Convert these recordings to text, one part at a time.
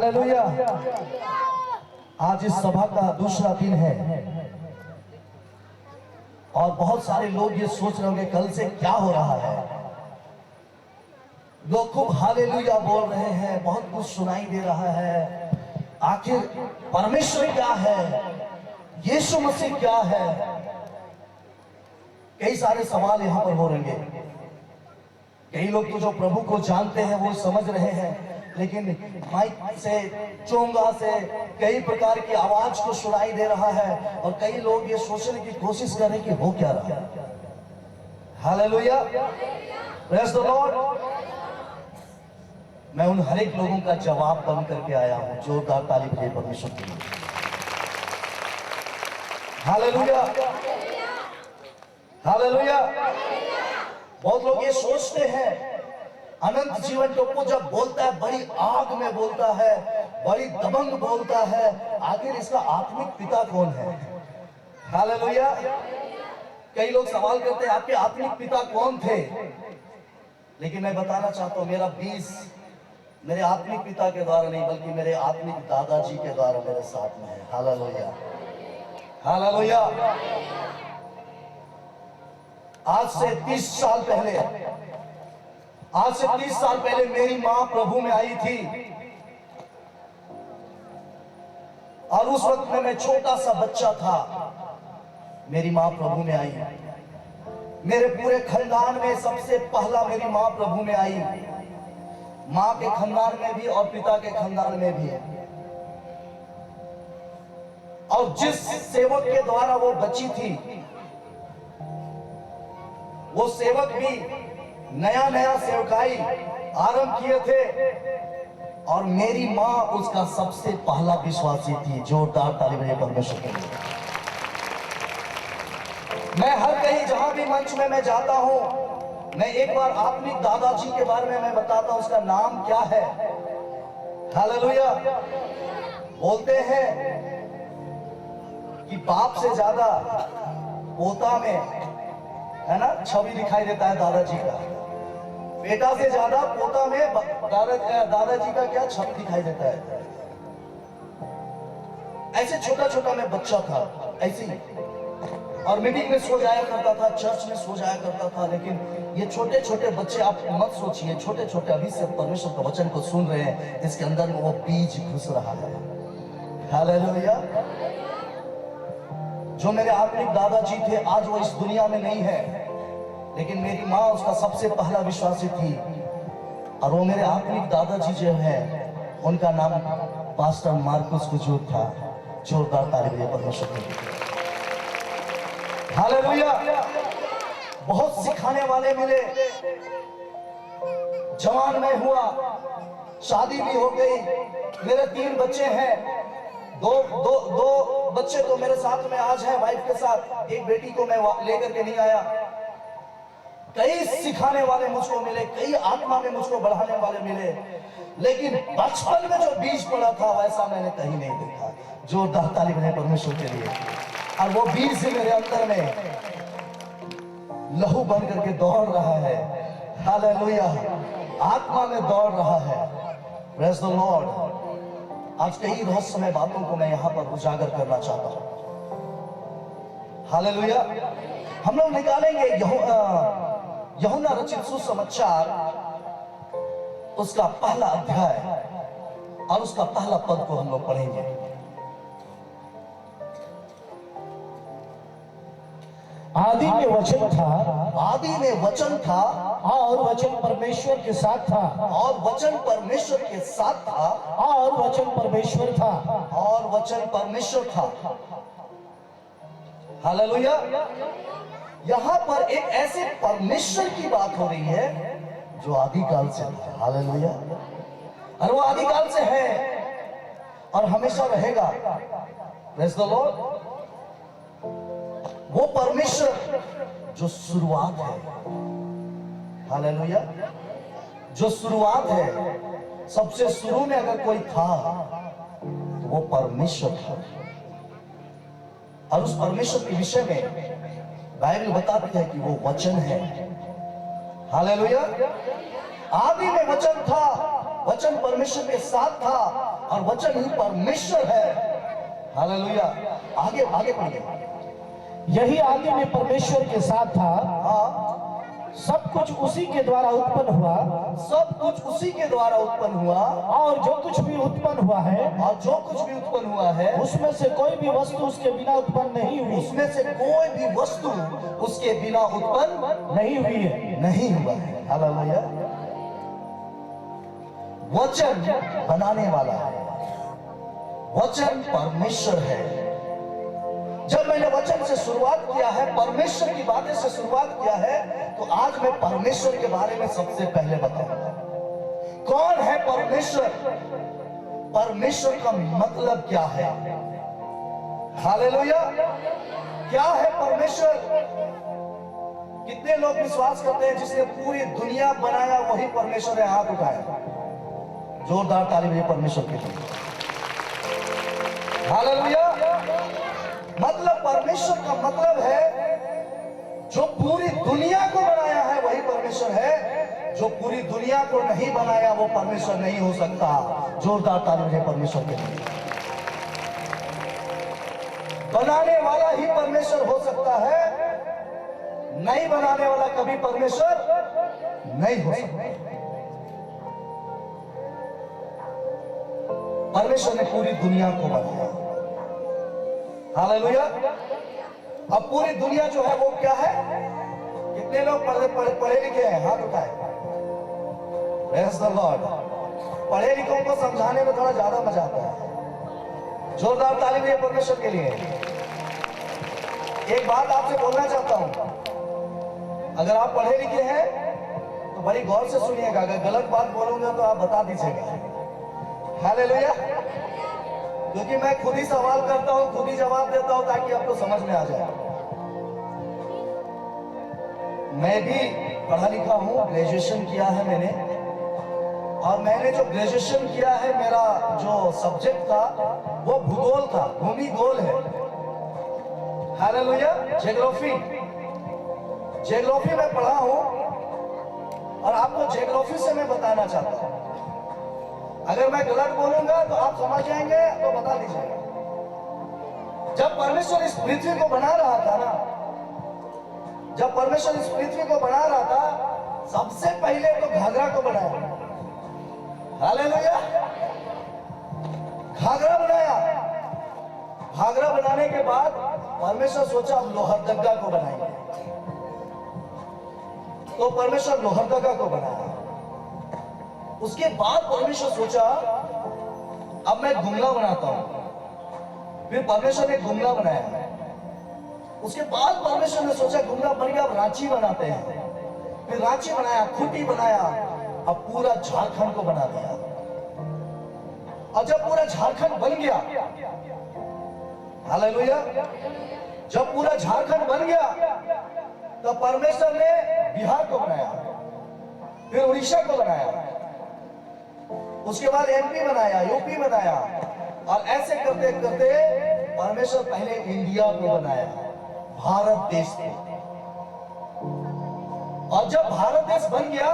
Hallelujah. आज इस सभा का दूसरा दिन है और बहुत सारे लोग ये सोच रहे होंगे कल से क्या हो रहा है। लोग खूब हालेलुया बोल रहे हैं, बहुत कुछ सुनाई दे रहा है। आखिर परमेश्वर क्या है, यीशु मसीह क्या है, कई सारे सवाल यहां पर हो रहेंगे। कई लोग तो जो प्रभु को जानते हैं वो समझ रहे हैं, लेकिन माइक से, चोंगा से कई प्रकार की आवाज को सुनाई दे रहा है और कई लोग ये सोचने की कोशिश कर रहे हैं कि हो क्या रहा है। Hallelujah, praise the Lord. मैं उन हर एक लोगों का जवाब बन करके आया हूं। जोरदार ताली बजाइए परमेश्वर के लिए। Hallelujah, hallelujah. बहुत लोग ये सोचते हैं अनंत जीवन को जब बोलता है बड़ी आग में बोलता है, बड़ी दबंग बोलता है, आखिर इसका आत्मिक पिता कौन है? हालेलुया। कई लोग सवाल करते हैं आपके आत्मिक पिता कौन थे, लेकिन मैं बताना चाहता हूं मेरा 20 मेरे आत्मिक पिता के द्वारा नहीं बल्कि मेरे आत्मिक दादाजी के द्वारा मेरे साथ में है। Hallelujah, hallelujah. आज से 30 साल पहले मेरी मां प्रभु में आई थी और उस वक्त में मैं छोटा सा बच्चा था। मेरी मां प्रभु में आई। मेरे पूरे खानदान में सबसे पहला मेरी मां प्रभु में आई। मां के खानदान में भी और पिता के खानदान में भी। और जिस सेवक के द्वारा वो बची थी, वो सेवक भी नया सेवकाई आरंभ किए थे और मेरी मां उसका सबसे पहला विश्वासी थी। जोरदार ताली बजाइए परमेश्वर के लिए। मैं हर कहीं जहां भी मंच में मैं जाता हूं, मैं एक बार आत्मिक दादाजी के बारे में मैं बताता हूं, उसका नाम क्या है। हालेलुया। बोलते हैं कि बाप से ज्यादा पोता में, है ना, छवि दिखाई देता है दादाजी का। बेटा से ज्यादा पोता में दादाजी का क्या छवि दिखाई देता है। ऐसे छोटा छोटा मैं बच्चा था, ऐसे ही, और मीटिंग में सो जाया करता था, चर्च में सो जाया करता था। लेकिन ये छोटे छोटे बच्चे, आप मत सोचिए छोटे छोटे, अभी से परमेश्वर का वचन को सुन रहे हैं, इसके अंदर में वो बीज घुस रहा है। हालेलुया। जो मेरे आत्मिक दादाजी थे आज वो इस दुनिया में नहीं है, लेकिन मेरी माँ उसका सबसे पहला विश्वासी थी। और वो मेरे आत्मिक दादाजी जो है उनका नाम पास्टर मार्कुस कुजूर था। जोरदार ताली बजाइए परमेश्वर के लिए। हालेलुया। बहुत सिखाने वाले मिले। जवान मैं हुआ, शादी भी हो गई, मेरे 3 बच्चे हैं। दो बच्चे तो मेरे साथ में आज हैं वाइफ के साथ, एक बेटी को मैं लेकर के नहीं आया। कई सिखाने वाले मुझको मिले, कई आत्मा में मुझको बढ़ाने वाले मिले, लेकिन बचपन में जो बीज पड़ा था वैसा मैंने कहीं नहीं देखा। जोरदार ताली बजाइए परमेश्वर के लिए। और वो बीज मेरे अंदर में लहू बन करके दौड़ रहा है। हालेलुया। आत्मा में दौड़ रहा है। Praise the Lord. आज कई रहस्यमय बातों को मैं यहां पर उजागर करना चाहता हूं। हालेलुया। हम लोग निकालेंगे यूहन्ना रचित सुसमाचार, उसका पहला अध्याय और उसका पहला पद को हम लोग पढ़ेंगे। आदि में वचन था, आदि में वचन था, और वचन परमेश्वर के साथ था, और वचन परमेश्वर के साथ था, और वचन परमेश्वर था, और वचन परमेश्वर था। हालेलुया। यहां पर एक ऐसे परमेश्वर की बात हो रही है जो आदिकाल से था। हालेलुया। और वो आदिकाल से है और हमेशा रहेगा। Praise the Lord. वो परमेश्वर जो शुरुआत है। हालेलुया। जो शुरुआत है, सबसे शुरू में अगर कोई था तो वो परमेश्वर था। और उस परमेश्वर के विषय में बाइबल बताती है कि वो वचन है। हालेलुया। आदि में वचन था, वचन परमेश्वर के साथ था और वचन ही परमेश्वर है। हालेलुया। आगे आगे पढ़िए। यही आदि में परमेश्वर के साथ था, हाँ, सब कुछ उसी के द्वारा उत्पन्न हुआ, सब कुछ उसी के द्वारा उत्पन्न हुआ, और जो कुछ भी उत्पन्न हुआ है और जो कुछ भी उत्पन्न हुआ है उसमें से कोई भी वस्तु उसके बिना उत्पन्न नहीं हुई, उसमें से कोई भी वस्तु उसके बिना उत्पन्न नहीं हुई है। नहीं हुआ है। हालेलुया। वचन बनाने वाला है, वचन परमेश्वर है। जब मैंने वचन से शुरुआत किया है, परमेश्वर की बातें से शुरुआत किया है, तो आज मैं परमेश्वर के बारे में सबसे पहले बताऊंगा। कौन है परमेश्वर? परमेश्वर का मतलब क्या है? हालेलुया। क्या है परमेश्वर? कितने लोग विश्वास करते हैं जिसने पूरी दुनिया बनाया वही परमेश्वर है? हाथ उठाए। जोरदार ताली बजाइए परमेश्वर के लिए। हालेलुया। मतलब परमेश्वर का मतलब है जो पूरी दुनिया को बनाया है वही परमेश्वर है। जो पूरी दुनिया को नहीं बनाया वो परमेश्वर नहीं हो सकता। जोरदार ताली बजाइए परमेश्वर के लिए। बनाने वाला ही परमेश्वर हो सकता है, नहीं बनाने वाला कभी परमेश्वर नहीं हो सकता। परमेश्वर ने पूरी दुनिया को बनाया। हालेलुया। अब पूरी दुनिया जो है वो क्या है? कितने लोग पढ़े लिखे हैं? हाथ उठाए। Praise the Lord. पढ़े लिखों को समझाने में थोड़ा ज्यादा मजा आता है। जोरदार ताली बजाइए परमेश्वर के लिए। एक बात आपसे बोलना चाहता हूं, अगर आप पढ़े लिखे हैं तो बड़ी गौर से सुनिएगा। अगर गलत बात बोलूंगा तो आप बता दीजिएगा। हालेलुया। क्योंकि मैं खुद ही सवाल करता हूं, खुद ही जवाब देता हूं ताकि आपको समझ में आ जाए। मैं भी पढ़ा लिखा हूं, ग्रेजुएशन किया है मैंने, और मैंने जो ग्रेजुएशन किया है मेरा जो सब्जेक्ट था वो भूगोल था, भूमिगोल है। हालेलुया। ज्योग्राफी में पढ़ा हूं और आपको ज्योग्राफी से मैं बताना चाहता हूं। अगर मैं गलत बोलूंगा तो आप समझ जाएंगे तो बता दीजिएगा। जब परमेश्वर इस पृथ्वी को बना रहा था ना, जब परमेश्वर इस पृथ्वी को बना रहा था, सबसे पहले तो घाघरा को बनाया। हालेलुया। घाघरा बनाया। घाघरा बनाने के बाद परमेश्वर सोचा अब लोहरदगा को बनाएंगे, तो परमेश्वर लोहरदगा को बनाया। उसके बाद परमेश्वर सोचा अब मैं गुमला बनाता हूं। फिर परमेश्वर ने गुमला बनाया। उसके बाद परमेश्वर ने सोचा गुमला बन गया, अब रांची बनाते हैं। फिर रांची बनाया, खूंटी बनाया, अब पूरा झारखंड को बना दिया। और जब पूरा झारखंड बन गया, हालेलुया, जब पूरा झारखंड बन गया तो परमेश्वर ने बिहार को बनाया, फिर उड़ीसा को बनाया, उसके बाद एमपी बनाया, यूपी बनाया, और ऐसे करते करते परमेश्वर पहले इंडिया को बनाया, भारत देश को। और जब भारत देश बन गया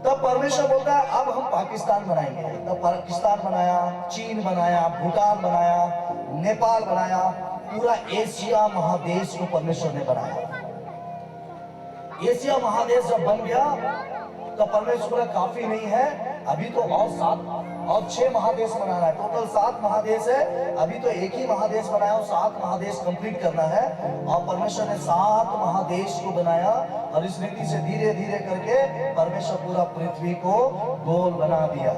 तब परमेश्वर बोलता है अब हम पाकिस्तान बनाएंगे। तब पाकिस्तान बनाया, चीन बनाया, भूटान बनाया, नेपाल बनाया, पूरा एशिया महादेश को परमेश्वर ने बनाया। एशिया महादेश जब बन गया तो परमेश्वर काफी नहीं है, अभी तो और 6 महादेश बनाना है। टोटल 7 महादेश है, अभी तो एक ही महादेश बनाया और 7 महादेश कंप्लीट करना है। और परमेश्वर ने 7 महादेश को बनाया और इस रीति से धीरे धीरे करके परमेश्वर पूरा पृथ्वी को गोल बना दिया।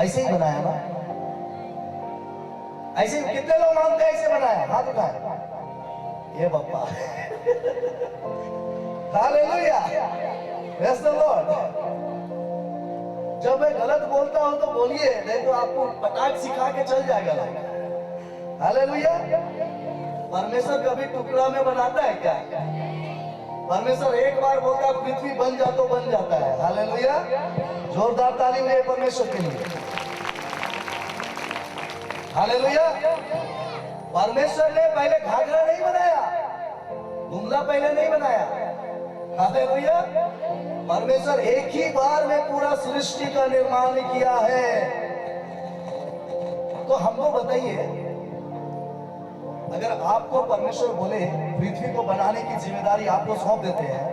ऐसे ही बनाया ना? ऐसे कितने लोग मानते हैं ऐसे बनाया? हाथ उठाए। ये Bappa. Hallelujah. Praise the Lord. जब मैं गलत बोलता हूं तो बोलिए, नहीं तो आपको पटाख सिखा के चल जाएगा। हालेलुया। परमेश्वर कभी टुकड़ा में बनाता है क्या? परमेश्वर एक बार बोलता है पृथ्वी बन जा तो बन जाता है। हालेलुया। जोरदार ताली है परमेश्वर के लिए। हालेलुया। परमेश्वर ने पहले घाघरा नहीं बनाया, गुमला पहले नहीं बनाया। हालेलुया। परमेश्वर एक ही बार में पूरा सृष्टि का निर्माण किया है। तो हमको बताइए, अगर आपको परमेश्वर बोले पृथ्वी को बनाने की जिम्मेदारी आपको सौंप देते हैं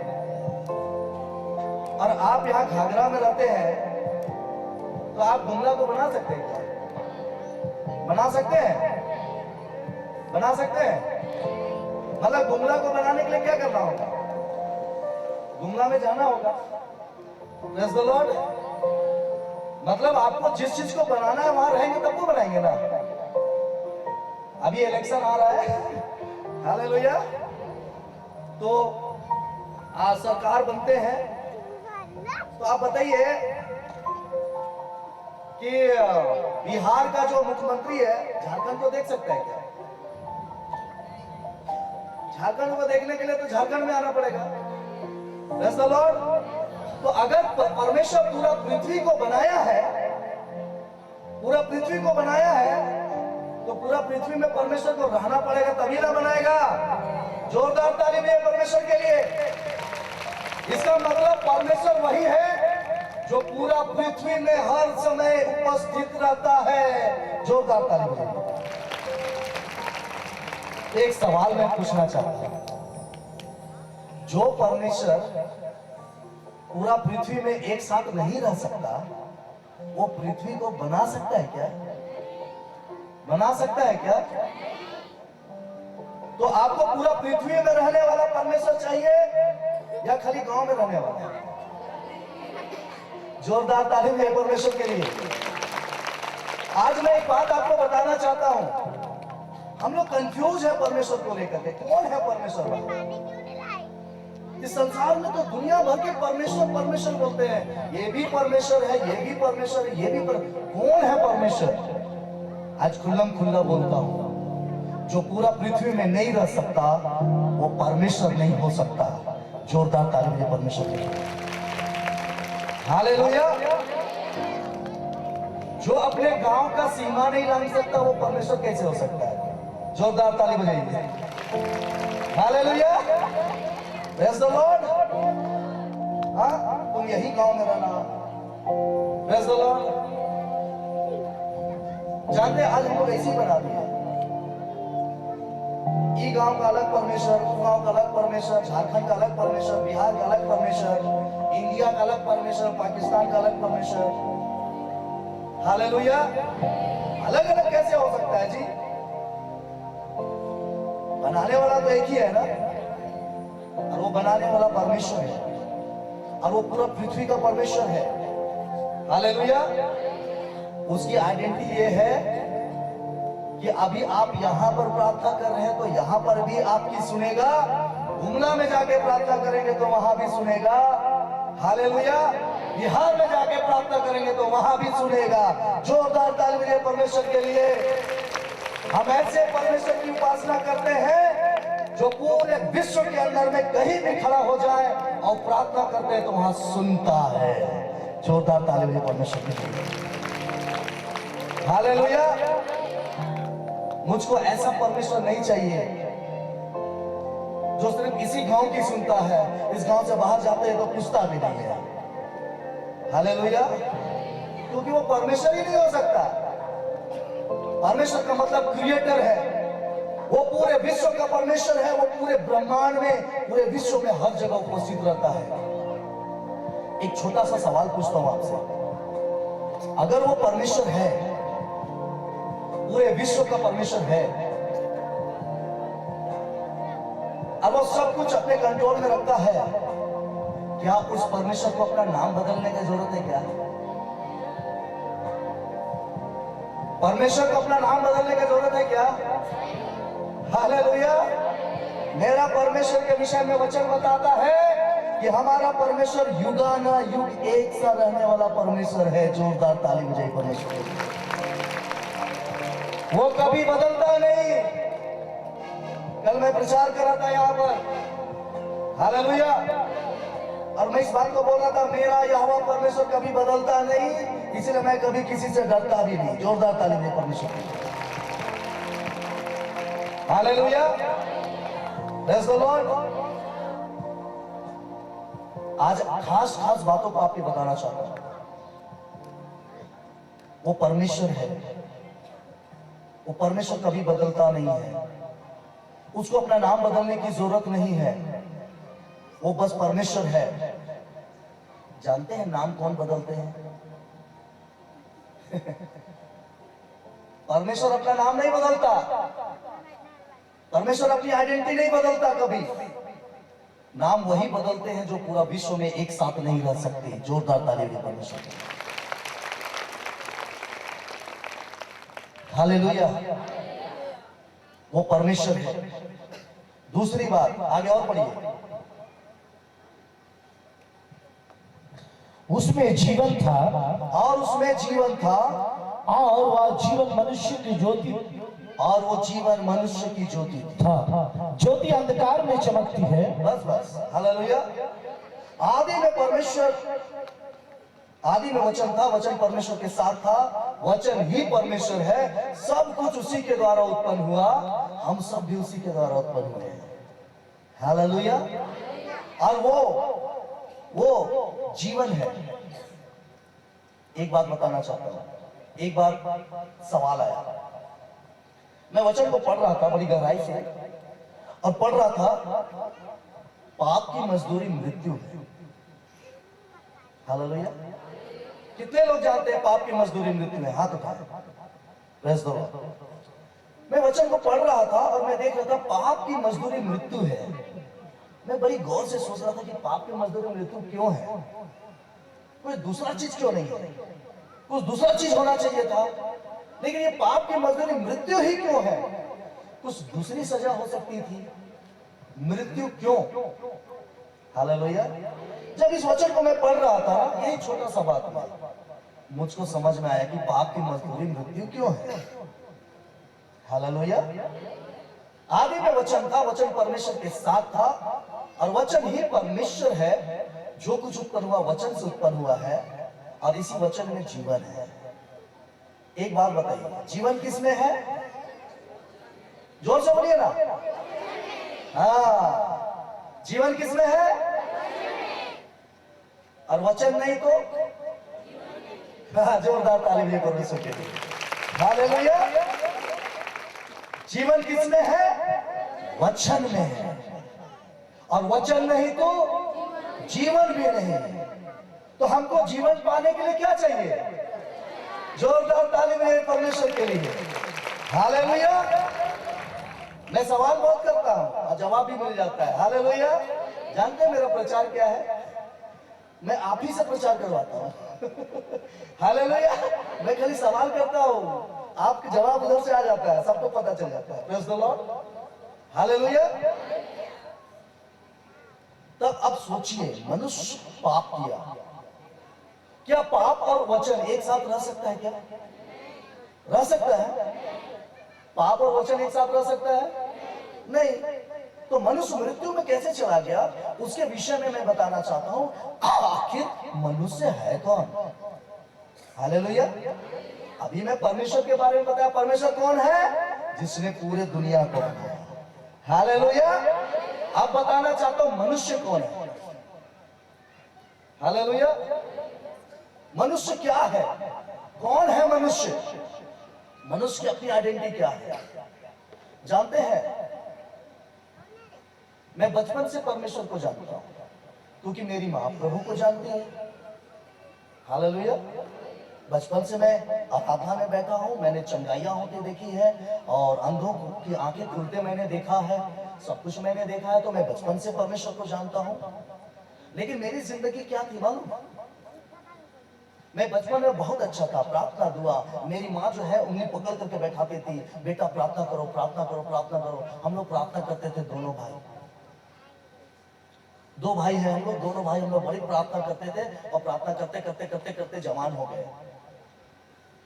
और आप यहाँ घाघरा में रहते हैं, तो आप गुमला को बना सकते हैं क्या? बना सकते हैं? बना सकते हैं? मतलब गुमला को बनाने के लिए क्या करना होगा? गुमला में जाना होगा। Praise the Lord। मतलब आपको जिस चीज को बनाना है वहां रहेंगे तब तो बनाएंगे ना। अभी इलेक्शन आ रहा है, हालेलुया। तो सरकार बनते हैं, तो आप बताइए कि बिहार का जो मुख्यमंत्री है झारखंड को देख सकता है क्या? झारखंड को देखने के लिए तो झारखंड में आना पड़ेगा। Praise the Lord। तो अगर परमेश्वर पूरा पृथ्वी को बनाया है, पूरा पृथ्वी को बनाया है, तो पूरा पृथ्वी में परमेश्वर को रहना पड़ेगा, तभी ना बनाएगा। जोरदार ताली भी है परमेश्वर के लिए। इसका मतलब परमेश्वर वही है जो पूरा पृथ्वी में हर समय उपस्थित रहता है। जोरदार ताली भी है। एक सवाल मैं पूछना चाहता हूं, जो परमेश्वर पूरा पृथ्वी में एक साथ नहीं रह सकता, वो पृथ्वी को बना सकता है क्या? बना सकता है क्या? तो आपको पूरा पृथ्वी में रहने वाला परमेश्वर चाहिए या खाली गांव में रहने वाला? जोरदार ताली है परमेश्वर के लिए। आज मैं एक बात आपको बताना चाहता हूं, हम लोग कंफ्यूज है परमेश्वर को लेकर के। कौन है परमेश्वर? इस संसार में तो दुनिया भर के परमेश्वर परमेश्वर बोलते हैं। ये भी परमेश्वर है, ये भी परमेश्वर है, ये भी कौन है परमेश्वर? आज खुल्लम खुल्ला बोलता हूं, जो पूरा पृथ्वी में नहीं रह सकता वो परमेश्वर नहीं हो सकता। जोरदार ताली है परमेश्वर के लिए। हालेलुया। जो अपने गांव का सीमा नहीं लांघ सकता वो परमेश्वर कैसे हो सकता है? जोरदार ताली बजाइए। हालेलुया। Praise the Lord। हाँ, तुम यही गांव में रहना। Praise the Lord। जानते हैं आज हम लोग ऐसे ही बना दिए, ई गांव का अलग परमेश्वर, उस गांव का अलग परमेश्वर, झारखंड का अलग परमेश्वर, बिहार का अलग परमेश्वर, इंडिया का अलग परमेश्वर, पाकिस्तान का अलग परमेश्वर। हालेलुया। अलग अलग कैसे हो सकता है जी? बनाने वाला तो एक ही है ना, और वो बनाने वाला परमेश्वर है, और वो पूरा पृथ्वी का परमेश्वर है। हालेलुया। उसकी आइडेंटिटी ये है कि अभी आप यहां पर प्रार्थना कर रहे हैं तो यहां पर भी आपकी सुनेगा, गुमला में जाके प्रार्थना करेंगे तो वहां भी सुनेगा। हालेलुया। बिहार में जाके प्रार्थना करेंगे तो वहां भी सुनेगा। जोरदार ताली बजाइए परमेश्वर के लिए। हम ऐसे परमेश्वर की उपासना करते हैं जो पूरे विश्व के अंदर में कहीं भी खड़ा हो जाए और प्रार्थना करते हैं तो वहां सुनता है। जोरदार ताली बजाइए परमेश्वर के लिए। हालेलुया। मुझको ऐसा परमेश्वर नहीं चाहिए जो सिर्फ इसी गांव की सुनता है, इस गांव से बाहर जाते हैं तो पूछता भी नहीं है। हालेलुया। क्योंकि वो परमेश्वर ही नहीं हो सकता। परमेश्वर का मतलब क्रिएटर है, वो पूरे विश्व का परमेश्वर है, वो पूरे ब्रह्मांड में, पूरे विश्व में हर जगह उपस्थित रहता है। एक छोटा सा सवाल पूछता हूं आपसे, अगर वो परमेश्वर है, पूरे विश्व का परमेश्वर है, और वो सब कुछ अपने कंट्रोल में रखता है, क्या उस परमेश्वर को अपना नाम बदलने की जरूरत है क्या? परमेश्वर को अपना नाम बदलने की जरूरत है क्या? हालेलुया। मेरा परमेश्वर के विषय में वचन बताता है कि हमारा परमेश्वर युगाना युग एक सा रहने वाला परमेश्वर है। जोरदार ताली बजाइए परमेश्वर। वो कभी बदलता नहीं। कल मैं प्रचार कर रहा था यहाँ पर, हालेलुया, और मैं इस बात को बोल रहा था, मेरा यहोवा परमेश्वर कभी बदलता नहीं, इसलिए मैं कभी किसी से डरता भी नहीं। जोरदार ताली दे परमेश्वर। हालेलुया। Praise the Lord. आज खास खास बातों को आपको बताना चाहता हूं। वो परमेश्वर है, वो परमेश्वर कभी बदलता नहीं है, उसको अपना नाम बदलने की जरूरत नहीं है, वो बस परमेश्वर है। जानते हैं नाम कौन बदलते हैं? परमेश्वर अपना नाम नहीं बदलता, परमेश्वर अपनी आइडेंटिटी नहीं बदलता कभी। नाम वही बदलते हैं जो पूरा विश्व में एक साथ नहीं रह सकते। जोरदार ताली भी परमेश्वर। हालेलुया, वो परमेश्वर है। दूसरी बात, आगे और पढ़िए। उसमें जीवन था और उसमें जीवन था, और वह जीवन मनुष्य की ज्योति और वो जीवन मनुष्य की ज्योति थी। था। ज्योति अंधकार में चमकती है। बस बस, हालेलुया। आदि में परमेश्वर, आदि में वचन था, वचन परमेश्वर के साथ था, वचन ही परमेश्वर है। सब कुछ उसी के द्वारा उत्पन्न हुआ, हम सब भी उसी के द्वारा उत्पन्न हुए हैं। हालेलुया। और वो जीवन है। एक बात बताना चाहता हूं, एक बार सवाल आया, मैं वचन को पढ़ रहा था बड़ी गहराई से, और पढ़ रहा था पाप की मजदूरी मृत्यु है। हालेलुया। कितने लोग जानते हैं पाप की मजदूरी मृत्यु है? हाथ उठाए। Praise the Lord. मैं वचन को पढ़ रहा था और मैं देख रहा था पाप की मजदूरी मृत्यु है। मैं बड़ी गौर से सोच रहा था कि पाप की मजदूरी मृत्यु क्यों है? कोई दूसरा चीज क्यों नहीं है? कुछ दूसरा चीज होना चाहिए था, लेकिन ये पाप की मजदूरी मृत्यु ही क्यों है? कुछ दूसरी सजा हो सकती थी, मृत्यु क्यों? हालेलुया। जब इस वचन को मैं पढ़ रहा था, यही छोटा सा बात था, मुझको समझ में आया कि पाप की मजदूरी मृत्यु क्यों है। हालेलुया। आदि में वचन था, वचन परमेश्वर के साथ था, और वचन ही परमेश्वर है। जो कुछ उत्पन्न हुआ वचन से उत्पन्न हुआ है, और इसी वचन में जीवन है। एक बात बताइए, जीवन किसमें है? जोर से बोलिए ना। हाँ, जीवन किसमें है? और वचन नहीं तो? हाँ, जोरदार ताली भी परमेश्वर के लिए। हालेलुया। जीवन किसमें है? वचन में है, और वचन नहीं तो जीवन भी नहीं। तो हमको जीवन पाने के लिए क्या चाहिए? जोरदार ताली में परमेश्वर के लिए। हालेलुया। मैं सवाल बहुत करता हूं और जवाब भी मिल जाता है। हालेलुया। जानते हैं मेरा प्रचार क्या है? मैं आप ही से प्रचार करवाता हूं। हालेलुया। मैं खाली सवाल करता हूं, आपके जवाब उधर से आ जाता है, सबको पता चल जाता है। Praise the Lord. हालेलुया। तब अब सोचिए, मनुष्य पाप किया, क्या पाप और वचन एक साथ रह सकता है? क्या रह सकता है? पाप और वचन एक साथ रह सकता है? नहीं। तो मनुष्य मृत्यु में कैसे चला गया, उसके विषय में मैं बताना चाहता हूं। आखिर मनुष्य है कौन? हालेलुया। अभी मैं परमेश्वर के बारे में बताया। परमेश्वर कौन है? जिसने पूरे दुनिया को बनाया। हालेलुया। अब बताना चाहता हूं मनुष्य कौन है। हालेलुया। मनुष्य क्या है? कौन है मनुष्य? मनुष्य की अपनी आइडेंटिटी क्या है? जानते हैं, मैं बचपन से परमेश्वर को जानता हूं, क्योंकि मेरी मां प्रभु को जानती है। हालेलुया। बचपन से मैं आराधना में बैठा हूं, मैंने चंगाइयां होती देखी है, और अंधों की आंखें खुलते मैंने देखा है, सब कुछ मैंने देखा है। तो मैं बचपन से परमेश्वर को जानता हूं। लेकिन मेरी जिंदगी क्या थी मालूम? मैं बचपन में बहुत अच्छा था, प्रार्थना दुआ। मेरी माँ जो है उंगली पकड़ करके बैठाती थी, बेटा प्रार्थना करो, प्रार्थना करो, प्रार्थना करो। हम लोग प्रार्थना करते थे, दोनों भाई, दो भाई हैं हम लोग, दोनों भाई हम लोग बड़ी प्रार्थना करते थे, और प्रार्थना करते करते करते करते जवान हो गए।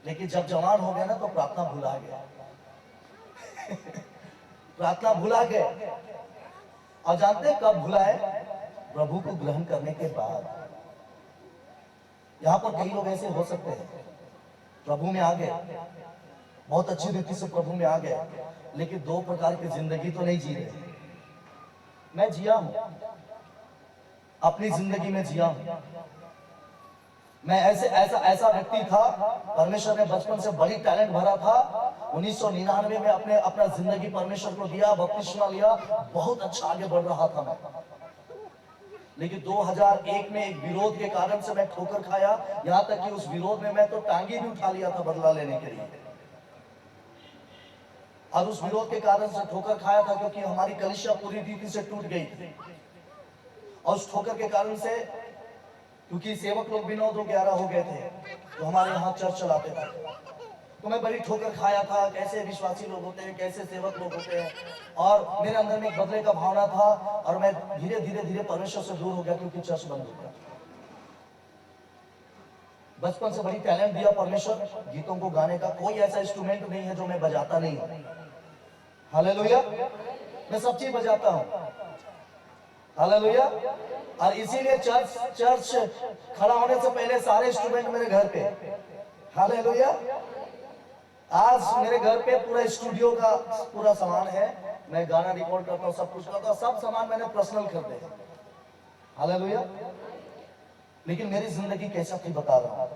लेकिन जब जवान हो गए ना, तो प्रार्थना भुला गया। प्रार्थना भुला गए। और जानते कब भुलाए? प्रभु को ग्रहण करने के बाद। यहां पर कई लोग ऐसे हो सकते हैं, प्रभु में आ गए, बहुत अच्छी रीति से प्रभु में आ गए, लेकिन दो प्रकार की जिंदगी तो नहीं जी रहे। मैं जिया हूं, अपनी जिंदगी में जिया हूं। मैं ऐसा व्यक्ति था, परमेश्वर ने बचपन से बड़ी टैलेंट भरा था। 1999 में अपना जिंदगी परमेश्वर को दिया, बपतिस्मा लिया, बहुत अच्छा आगे बढ़ रहा था मैं। लेकिन 2001 में एक विरोध के कारण से मैं ठोकर खाया, यहां तक कि उस विरोध में मैं तो टांगी भी उठा लिया था बदला लेने के लिए। और उस विरोध के कारण से ठोकर खाया था क्योंकि हमारी कलीसिया पूरी रीति से टूट गई थी। और उस ठोकर के कारण से, क्योंकि सेवक लोग भी 9-2-11 हो गए थे, तो हमारे यहाँ चर्च चलाते थे, तो मैं बड़ी ठोकर खाया था। कैसे विश्वासी लोग होते हैं, कैसे सेवक लोग होते हैं, और मेरे अंदर में एक बदले का भावना था। और मैं धीरे धीरे परमेश्वर से दूर हो गया क्योंकि चर्च बंद हो गया। बचपन से बड़ी टैलेंट दिया परमेश्वर गीतों को गाने का। कोई ऐसा इंस्ट्रूमेंट नहीं है जो मैं बजाता नहीं हूं। हालेलुया, मैं सब चीज बजाता हूं। हालेलुया। और इसीलिए चर्च खड़ा होने से पहले सारे इंस्ट्रूमेंट मेरे घर पे। हालेलुया। आज मेरे घर पे पूरा स्टूडियो का पूरा सामान है। मैं गाना रिकॉर्ड करता हूँ, सब कुछ करता हूँ, सब सामान मैंने पर्सनल खरीदे हैं। हालेलुया। लेकिन मेरी जिंदगी कैसा थी बता रहा हूँ।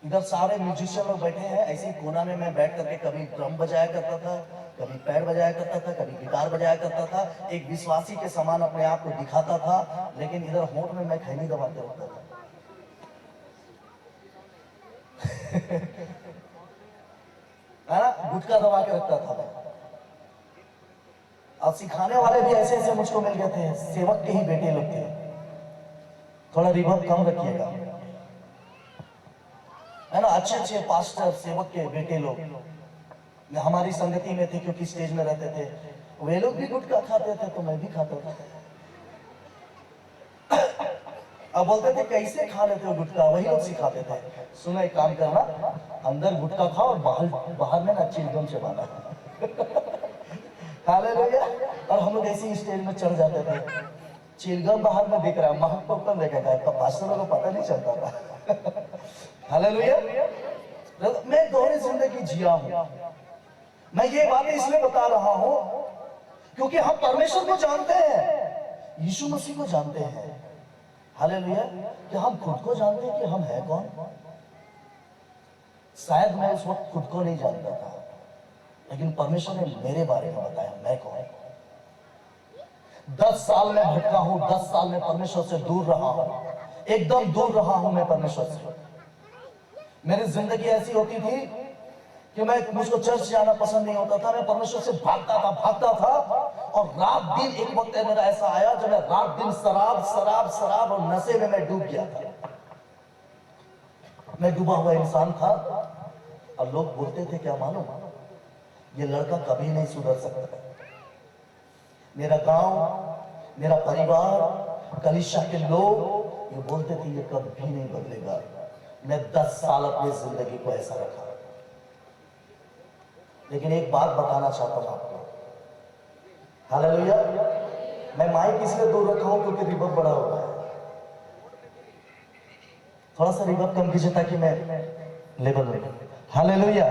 इधर सारे म्यूजिशियन लोग बैठे हैं, ऐसे ही कोना में मैं बैठ करके कभी ड्रम बजाया करता था, कभी पैड बजाया करता था, कभी गिटार बजाया करता था। एक विश्वासी के समान अपने आप को दिखाता था, लेकिन इधर होंठ में मैं खैनी दबा के रखता था। है ना, गुटखा दबा के रखता था मैं। और सिखाने वाले भी ऐसे ऐसे मुझको मिल गए थे, सेवक के ही बेटे लोग थे। थोड़ा रिवर्ब कम रखिएगा, है ना। अच्छे पास्टर सेवक के बेटे लोग हमारी संगति में थे, क्योंकि स्टेज में रहते थे। वे लोग भी गुटखा खाते थे तो मैं भी खाता था। अब बोलते थे कैसे खा लेते हो गुटखा, वही लोग सिखाते थे। सुनो, एक काम करना, अंदर गुटखा खाओ और बाहर में ना चिलगम चबाना। हालेलुया। और हम लोग ऐसे स्टेज में चढ़ जाते थे, चिलगम बाहर में दिख रहा है, महक को कम देखेगा, पास्टरों को पता नहीं चलता था। हालेलुया। मैं दोहरी जिंदगी जिया हूं। मैं ये बातें इसलिए बता रहा हूं क्योंकि हम परमेश्वर को जानते हैं, यीशु मसीह को जानते हैं। हालेलुया। कि हम खुद को जानते हैं कि हम है कौन। शायद मैं उस वक्त खुद को नहीं जानता था, लेकिन परमेश्वर ने मेरे बारे में बताया मैं कौन। 10 साल में भटका हूं, 10 साल में परमेश्वर से दूर रहा हूं, एकदम दूर रहा हूं मैं परमेश्वर से। मेरी जिंदगी ऐसी होती थी कि मुझको चर्च जाना पसंद नहीं होता था। मैं परमेश्वर से भागता था। और रात दिन एक वक्त मेरा ऐसा आया जब मैं रात दिन शराब और नशे में मैं डूब गया था। मैं डूबा हुआ इंसान था। और लोग बोलते थे, क्या मालूम, ये लड़का कभी नहीं सुधर सकता। मेरा गांव, मेरा परिवार, कलीसिया के लोग ये बोलते थे, ये कभी नहीं बदलेगा। मैं 10 साल अपनी जिंदगी को ऐसा रखा। लेकिन एक बात बताना चाहता हूं आपको। हालेलुया। मैं माइक इसलिए दूर रखा हूं क्योंकि रिवर्ब बड़ा होगा। थोड़ा सा रिवर्ब कम कीजिए ताकि मैं लेवल में। हालेलुया।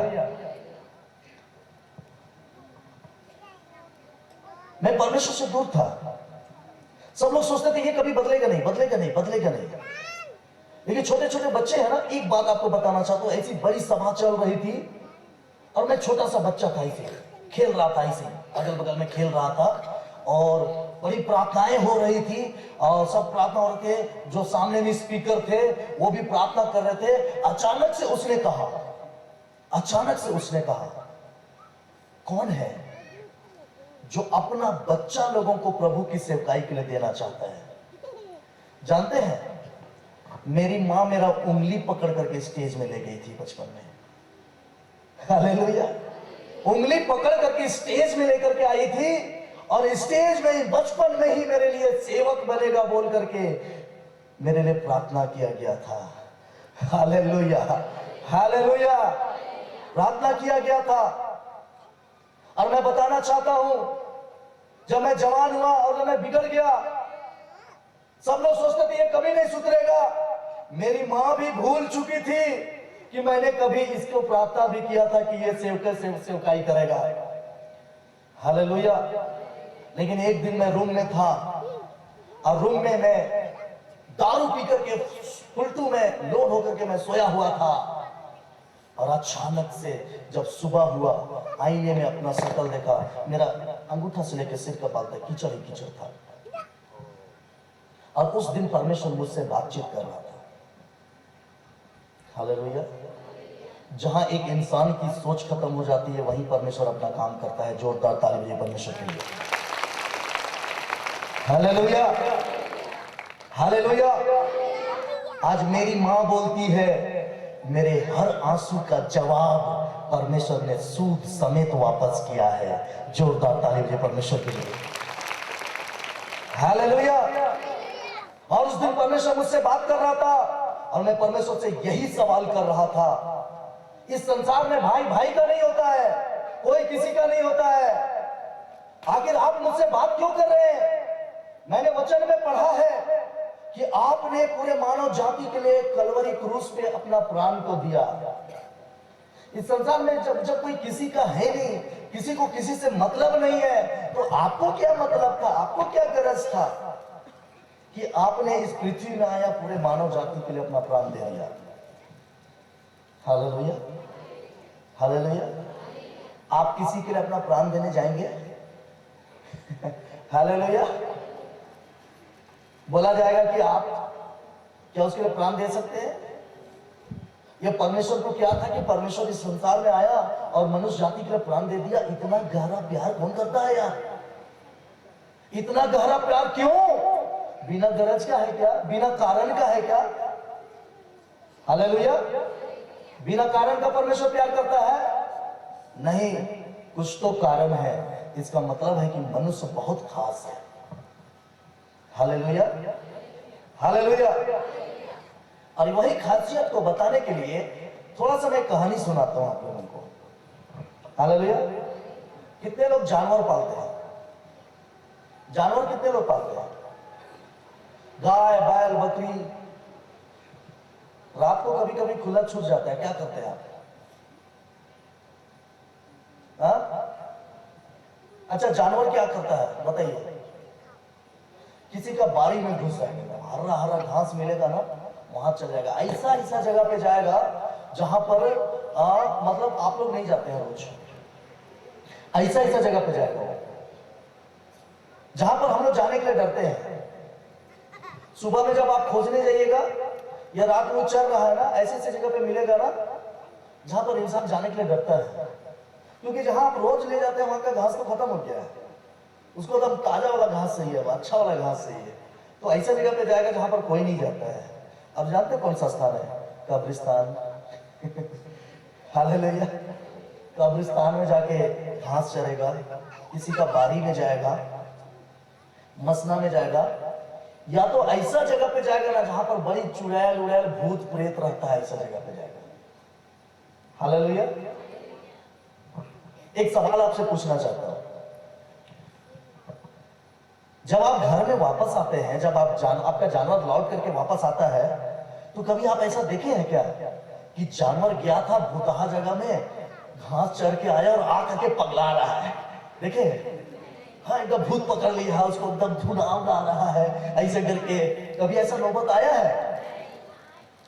मैं परमेश्वर से दूर था। सब लोग सोचते थे ये कभी बदलेगा नहीं। लेकिन छोटे छोटे बच्चे हैं ना, एक बात आपको बताना चाहता हूं। ऐसी बड़ी सभा चल रही थी और मैं छोटा सा बच्चा था, इसे खेल रहा था, इसे अगल बगल में खेल रहा था। और बड़ी प्रार्थनाएं हो रही थी और सब प्रार्थना हो रहे थे। जो सामने में स्पीकर थे वो भी प्रार्थना कर रहे थे। अचानक से उसने कहा, कौन है जो अपना बच्चा लोगों को प्रभु की सेवकाई के लिए देना चाहता है? जानते हैं, मेरी मां मेरा उंगली पकड़ करके स्टेज में ले गई थी बचपन में। हालेलुया। उंगली पकड़ करके स्टेज में लेकर के आई थी और स्टेज में ही बचपन में ही मेरे लिए सेवक बनेगा बोल करके मेरे लिए प्रार्थना किया गया था। हालेलुया। हालेलुया। प्रार्थना किया गया था। और मैं बताना चाहता हूं, जब मैं जवान हुआ और जब मैं बिगड़ गया, सब लोग सोचते थे ये कभी नहीं सुधरेगा। मेरी मां भी भूल चुकी थी कि मैंने कभी इसको प्रार्थना भी किया था कि ये सेवकाई करेगा। हालेलुया। लेकिन एक दिन मैं रूम में था और रूम में मैं दारू पी करके उल्टू में लोड होकर के मैं सोया हुआ था। और अचानक से जब सुबह हुआ, आईने में अपना शक्ल देखा, मेरा अंगूठा से लेकर सिर का बाल तक कीचड़ ही कीचड़ था। और उस दिन परमेश्वर मुझसे बातचीत कर रहा था। हालेलुया। जहां एक इंसान की सोच खत्म हो जाती है, वहीं परमेश्वर अपना काम करता है। जोरदार ताली बजाइए परमेश्वर के लिए। Hallelujah, hallelujah. आज मेरी मां बोलती है, मेरे हर आंसू का जवाब परमेश्वर ने सूद समेत वापस किया है। जोरदार ताली बजाइए परमेश्वर के लिए। हालेलुया। और उस दिन परमेश्वर मुझसे बात कर रहा था और मैं परमेश्वर से यही सवाल कर रहा था। इस संसार में भाई भाई का नहीं होता है, कोई किसी का नहीं होता है। आखिर आप मुझसे बात क्यों कर रहे हैं? मैंने वचन में पढ़ा है कि आपने पूरे मानव जाति के लिए कलवरी क्रूस पे अपना प्राण को दिया। इस संसार में जब कोई किसी का है नहीं, किसी को किसी से मतलब नहीं है, तो आपको क्या मतलब था, आपको क्या गरज था कि आपने इस पृथ्वी में आया पूरे मानव जाति के लिए अपना प्राण दे दिया। Hallelujah, hallelujah. आप किसी के लिए अपना प्राण देने जाएंगे? हालेलुया। बोला जाएगा कि आप क्या उसके लिए प्राण दे सकते हैं? यह परमेश्वर को क्या था कि परमेश्वर इस संसार में आया और मनुष्य जाति के लिए प्राण दे दिया। इतना गहरा प्यार कौन करता है यार? इतना गहरा प्यार क्यों? बिना गरज का है क्या? बिना कारण का है क्या? हालेलुया। बिना कारण का परमेश्वर प्यार करता है? नहीं, कुछ तो कारण है। इसका मतलब है कि मनुष्य बहुत खास है। Hallelujah, hallelujah. और वही खासियत को बताने के लिए थोड़ा सा मैं कहानी सुनाता हूं आप लोगों को। हालेलुया। कितने लोग जानवर पालते हैं? जानवर कितने लोग पालते हैं? गाय, बैल, बकरी। रात को कभी कभी खुला छूट जाता है, क्या करते हैं आप? अच्छा, जानवर क्या करता है बताइए? किसी का बाड़ी में घुस जाएगा, हरा हरा घास मिलेगा ना, वहां चल जाएगा। ऐसा ऐसा जगह पे जाएगा जहां पर मतलब आप लोग नहीं जाते हैं रोज। ऐसा ऐसा जगह पे जाएगा वो, जहां पर हम लोग जाने के लिए डरते हैं। सुबह में जब आप खोजने जाइएगा या रात में चल रहा है ना, ऐसे ऐसे जगह पे मिलेगा ना जहां पर इंसान जाने के लिए डरता है। क्योंकि जहां आप रोज ले जाते हैं वहां का घास तो खत्म हो गया है, उसको तो ताजा वाला घास चाहिए, अच्छा वाला घास चाहिए। तो ऐसा जगह पे जाएगा जहां पर कोई नहीं जाता है। अब जानते कौन सा स्थान है? कब्रिस्तान। हालेलुया। कब्रिस्तान में जाके घास चरेगा, किसी का बारी में जाएगा, मसना में जाएगा, या तो ऐसा जगह पे जाएगा ना जहां पर बड़ी चुड़ैल उड़ैल भूत प्रेत रहता है, ऐसा जगह पे जाएगा। हालेलुया। एक सवाल आपसे पूछना चाहता हूं। जब आप घर में वापस आते हैं, जब आपका जानवर लौट करके वापस आता है, तो कभी आप ऐसा देखे हैं क्या कि जानवर गया था भूतहा जगह में, घास चढ़ के आया और आकर के पगला रहा है? देखे? हाँ, एकदम भूत पकड़ लिया है उसको, एकदम धुनाव उड़ा रहा है ऐसे करके। कभी ऐसा नौबत आया है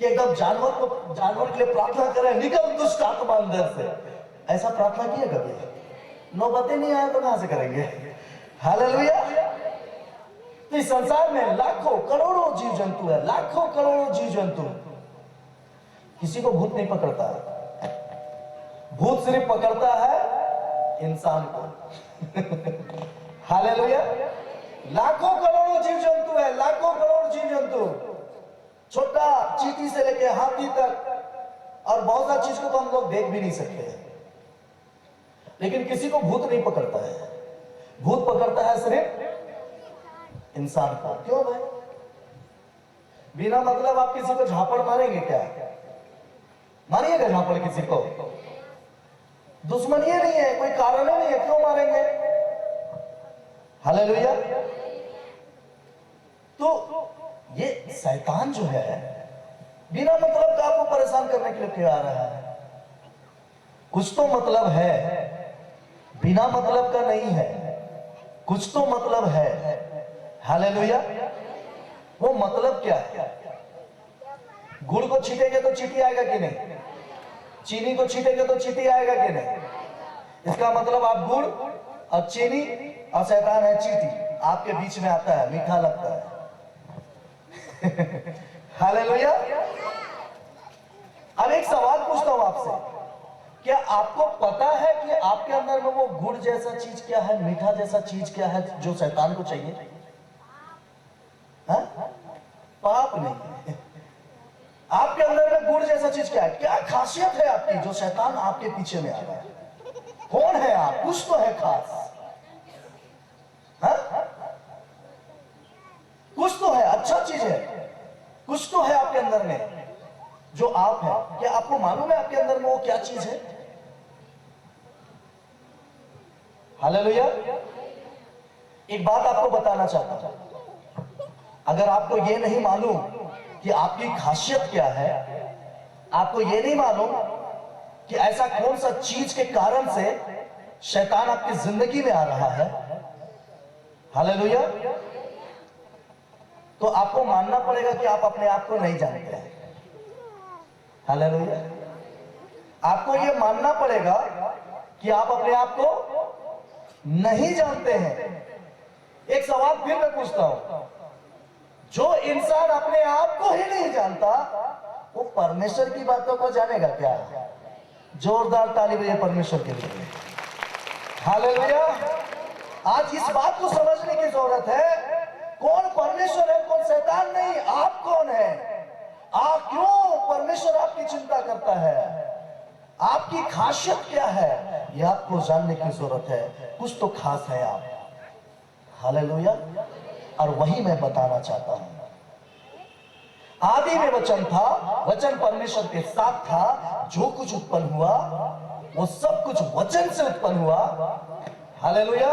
कि एकदम जानवर के लिए प्रार्थना करें, निकल दुष्ट आत्मा अंदर से? ऐसा प्रार्थना किया कभी? नौबतें नहीं आया तो कहां से करेंगे? हालेलुया। तो इस संसार में लाखों करोड़ों जीव जंतु है, लाखों करोड़ों जीव जंतु। किसी को भूत नहीं पकड़ता है, भूत सिर्फ पकड़ता है इंसान को। हालेलुया। लाखों करोड़ों जीव जंतु है, लाखों करोड़ जीव जंतु, छोटा चींटी से लेके हाथी तक, और बहुत सारी चीज को तो हम लोग देख भी नहीं सकते हैं। लेकिन किसी को भूत नहीं पकड़ता है, भूत पकड़ता है सिर्फ इंसान को। क्यों भाई? बिना मतलब आप किसी को झापड़ मारेंगे क्या? मारिएगा झापड़ किसी को? दुश्मन ये नहीं है, कोई कारण नहीं है, क्यों मारेंगे? हालेलुया। तो ये शैतान जो है बिना मतलब का आपको परेशान करने के लिए क्यों आ रहा है? कुछ तो मतलब है, बिना मतलब का नहीं है, कुछ तो मतलब है। हालेलुया। वो मतलब क्या है? गुड़ को छीटेंगे तो चींटी आएगा कि नहीं? चीनी को छीटेंगे तो चींटी आएगा कि नहीं? इसका मतलब आप गुड़ और चीनी और शैतान है चींटी आपके बीच में आता है, मीठा लगता है। हालेलुया। अब एक सवाल पूछता हूं आपसे, क्या आपको पता है कि आपके अंदर में वो गुड़ जैसा चीज क्या है, मीठा जैसा चीज क्या है जो शैतान को चाहिए? हा? पाप नहीं। आपके अंदर में गुड़ जैसा चीज क्या है? क्या खासियत है आपकी जो शैतान आपके पीछे में आ रहा है? कौन है आप? कुछ तो है खास। हा? कुछ तो है, अच्छा चीज है, कुछ तो है आपके अंदर में जो आप है। क्या आपको मालूम है आपके अंदर में वो क्या चीज है? हालेलुया। एक बात आपको बताना चाहता हूं, अगर आपको ये नहीं मालूम कि आपकी खासियत क्या है, आपको ये नहीं मालूम कि ऐसा कौन सा चीज के कारण से शैतान आपकी जिंदगी में आ रहा है, हालेलुया, तो आपको मानना पड़ेगा कि आप अपने आप को नहीं जानते हैं। हालेलुया। आपको यह मानना पड़ेगा कि आप अपने आप को नहीं जानते हैं। एक सवाल फिर मैं पूछता हूं, जो इंसान अपने आप को ही नहीं जानता वो परमेश्वर की बातों को जानेगा क्या? जोरदार ताली बजाइए परमेश्वर के लिए। हालेलुया। आज इस बात को समझने की जरूरत है, कौन परमेश्वर है, कौन शैतान नहीं, आप कौन है? आप क्यों परमेश्वर आपकी चिंता करता है? आपकी खासियत क्या है, यह आपको जानने की जरूरत है। कुछ तो खास है आप। हालेलुया। और वही मैं बताना चाहता हूं। आदि में वचन था, वचन परमेश्वर के साथ था, जो कुछ उत्पन्न हुआ वो सब कुछ वचन से उत्पन्न हुआ। हालेलुया।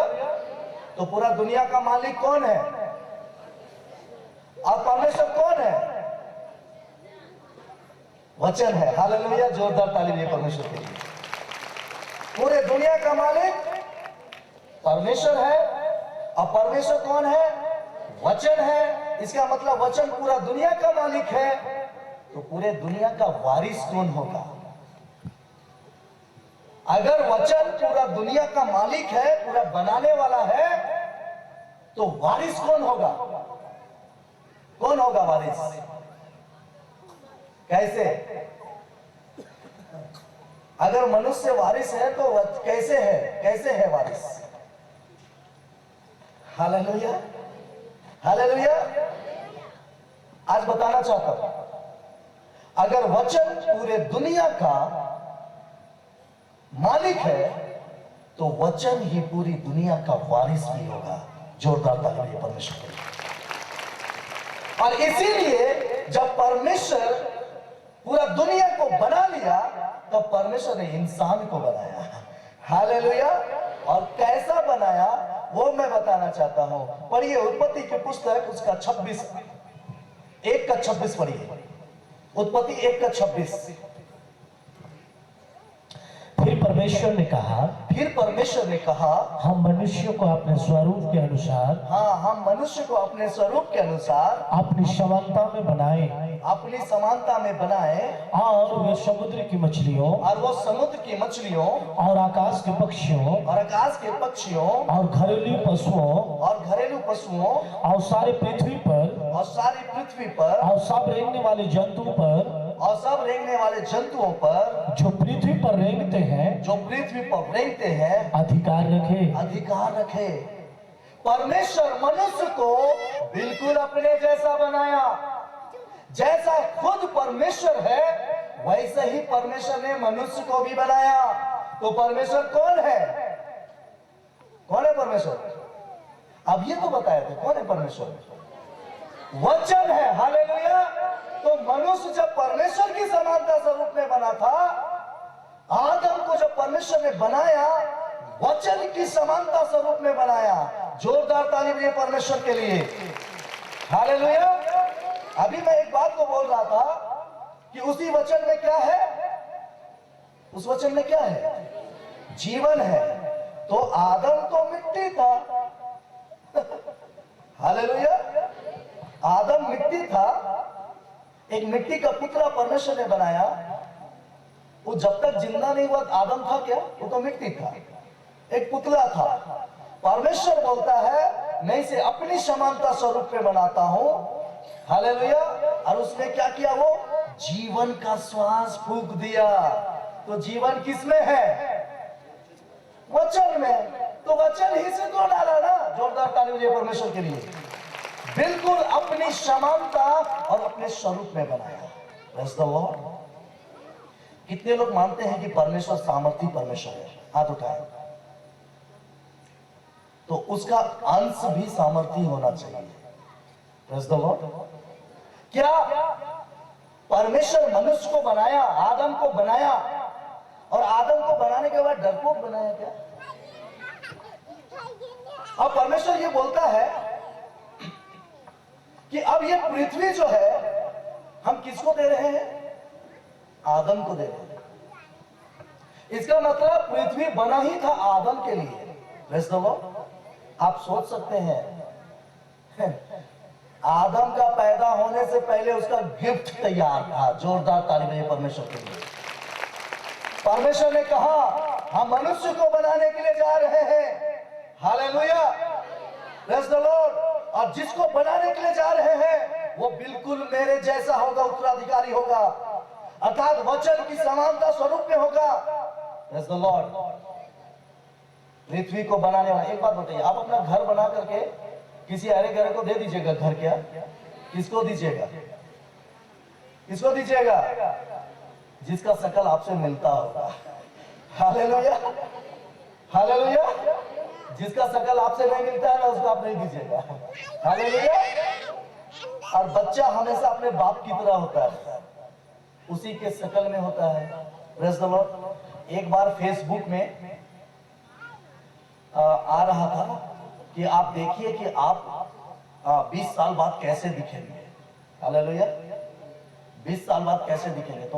तो पूरा दुनिया का मालिक कौन है और परमेश्वर कौन है? वचन है। हालेलुया। जोरदार ताली बजाइए परमेश्वर के लिए। पूरे दुनिया का मालिक परमेश्वर है और परमेश्वर कौन है? वचन है। इसका मतलब वचन पूरा दुनिया का मालिक है, तो पूरे दुनिया का वारिस कौन होगा? अगर वचन पूरा दुनिया का मालिक है, पूरा बनाने वाला है, तो वारिस कौन होगा? कौन होगा वारिस? कैसे? अगर मनुष्य वारिस है तो कैसे है? कैसे है वारिस? हालेलुया। हालेलुया। आज बताना चाहता हूं, अगर वचन पूरे दुनिया का मालिक है तो वचन ही पूरी दुनिया का वारिस भी होगा। जोरदार ताली बजाइए परमेश्वर के लिए। और इसीलिए जब परमेश्वर पूरा दुनिया को बना लिया तब परमेश्वर ने इंसान को बनाया। हालेलुया। और कैसा बनाया वो मैं बताना चाहता हूं। पढ़िए उत्पत्ति की पुस्तक, उसका 1:26 पढ़िए। उत्पत्ति 1:26। फिर परमेश्वर ने कहा, हम मनुष्य को अपने स्वरूप के अनुसार, हाँ, हम मनुष्य को अपने स्वरूप के अनुसार अपनी समानता में बनाए, अपनी समानता में बनाए, और वे समुद्र की मछलियों, और वो समुद्र की मछलियों, और आकाश के पक्षियों, और आकाश के पक्षियों, और घरेलू पशुओं, और घरेलू पशुओं, और सारी पृथ्वी पर, और सारी पृथ्वी पर, और सब रेंगने वाले जंतु पर, और सब रेंगने वाले जंतुओं पर, जो पृथ्वी पर रेंगते हैं, जो पृथ्वी पर रेंगते हैं, अधिकार रखे। अधिकार रखे। परमेश्वर मनुष्य को बिल्कुल अपने जैसा बनाया। जैसा खुद परमेश्वर है वैसे ही परमेश्वर ने मनुष्य को भी बनाया। तो परमेश्वर कौन है? कौन है परमेश्वर? अब ये तो बताए थे कौन है परमेश्वर? वचन है। हालेलुया। तो मनुष्य जब परमेश्वर की समानता स्वरूप में बना था, आदम को जब परमेश्वर ने बनाया वचन की समानता स्वरूप में बनाया। जोरदार ताली बजाइए परमेश्वर के लिए। हालेलुया। अभी मैं एक बात को बोल रहा था कि उसी वचन में क्या है? उस वचन में क्या है? जीवन है। तो आदम तो मिट्टी था। हालेलुया। आदम मिट्टी था, एक मिट्टी का पुतला परमेश्वर ने बनाया। वो जब तक जिंदा नहीं हुआ आदम था क्या? वो तो मिट्टी था, एक पुतला था। परमेश्वर बोलता है मैं इसे अपनी समानता स्वरूप में बनाता हूं। हालेलुया। और उसने क्या किया? वो जीवन का श्वास फूंक दिया। तो जीवन किसमें है? वचन में। तो वचन ही से तो डाला ना। जोरदार ताली बजाइए परमेश्वर के लिए। बिल्कुल अपनी समानता और अपने स्वरूप में बनाया। Praise the Lord. कितने लोग मानते हैं कि परमेश्वर सामर्थी परमेश्वर है? हाथ उठाएं। तो उसका अंश भी सामर्थी होना चाहिए। Praise the Lord. क्या परमेश्वर मनुष्य को बनाया, आदम को बनाया, और आदम को बनाने के बाद डरपोक बनाया क्या? अब परमेश्वर ये बोलता है कि अब ये पृथ्वी जो है हम किसको दे रहे हैं? आदम को दे रहे हैं। इसका मतलब पृथ्वी बना ही था आदम के लिए। Praise the Lord. आप सोच सकते हैं आदम का पैदा होने से पहले उसका गिफ्ट तैयार था। जोरदार ताली बजाइए परमेश्वर के लिए। परमेश्वर ने कहा हम मनुष्य को बनाने के लिए जा रहे हैं। हालेलुया। Praise the Lord. और जिसको बनाने के लिए जा रहे हैं वो बिल्कुल मेरे जैसा होगा, उत्तराधिकारी होगा, अर्थात वचन की समानता स्वरूप में होगा। Praise the Lord. पृथ्वी को बनाने वाला। एक बात बताइए, आप अपना घर बना करके किसी अरे घर को दे दीजिएगा, घर क्या? किसको दीजिएगा? किसको दीजिएगा? जिसका शकल आपसे मिलता होगा। हालेलुया। हालेलुया। जिसका शकल आपसे नहीं मिलता है ना, उसको आप नहीं दीजिएगा। हालेलुया। और बच्चा हमेशा अपने बाप की तरह होता है, उसी के शकल में होता है। Praise the Lord. एक बार फेसबुक में आ रहा था कि आप देखिए कि आप 20 साल बाद कैसे दिखेंगे। हालेलुया। 20 साल बाद कैसे दिखेंगे? तो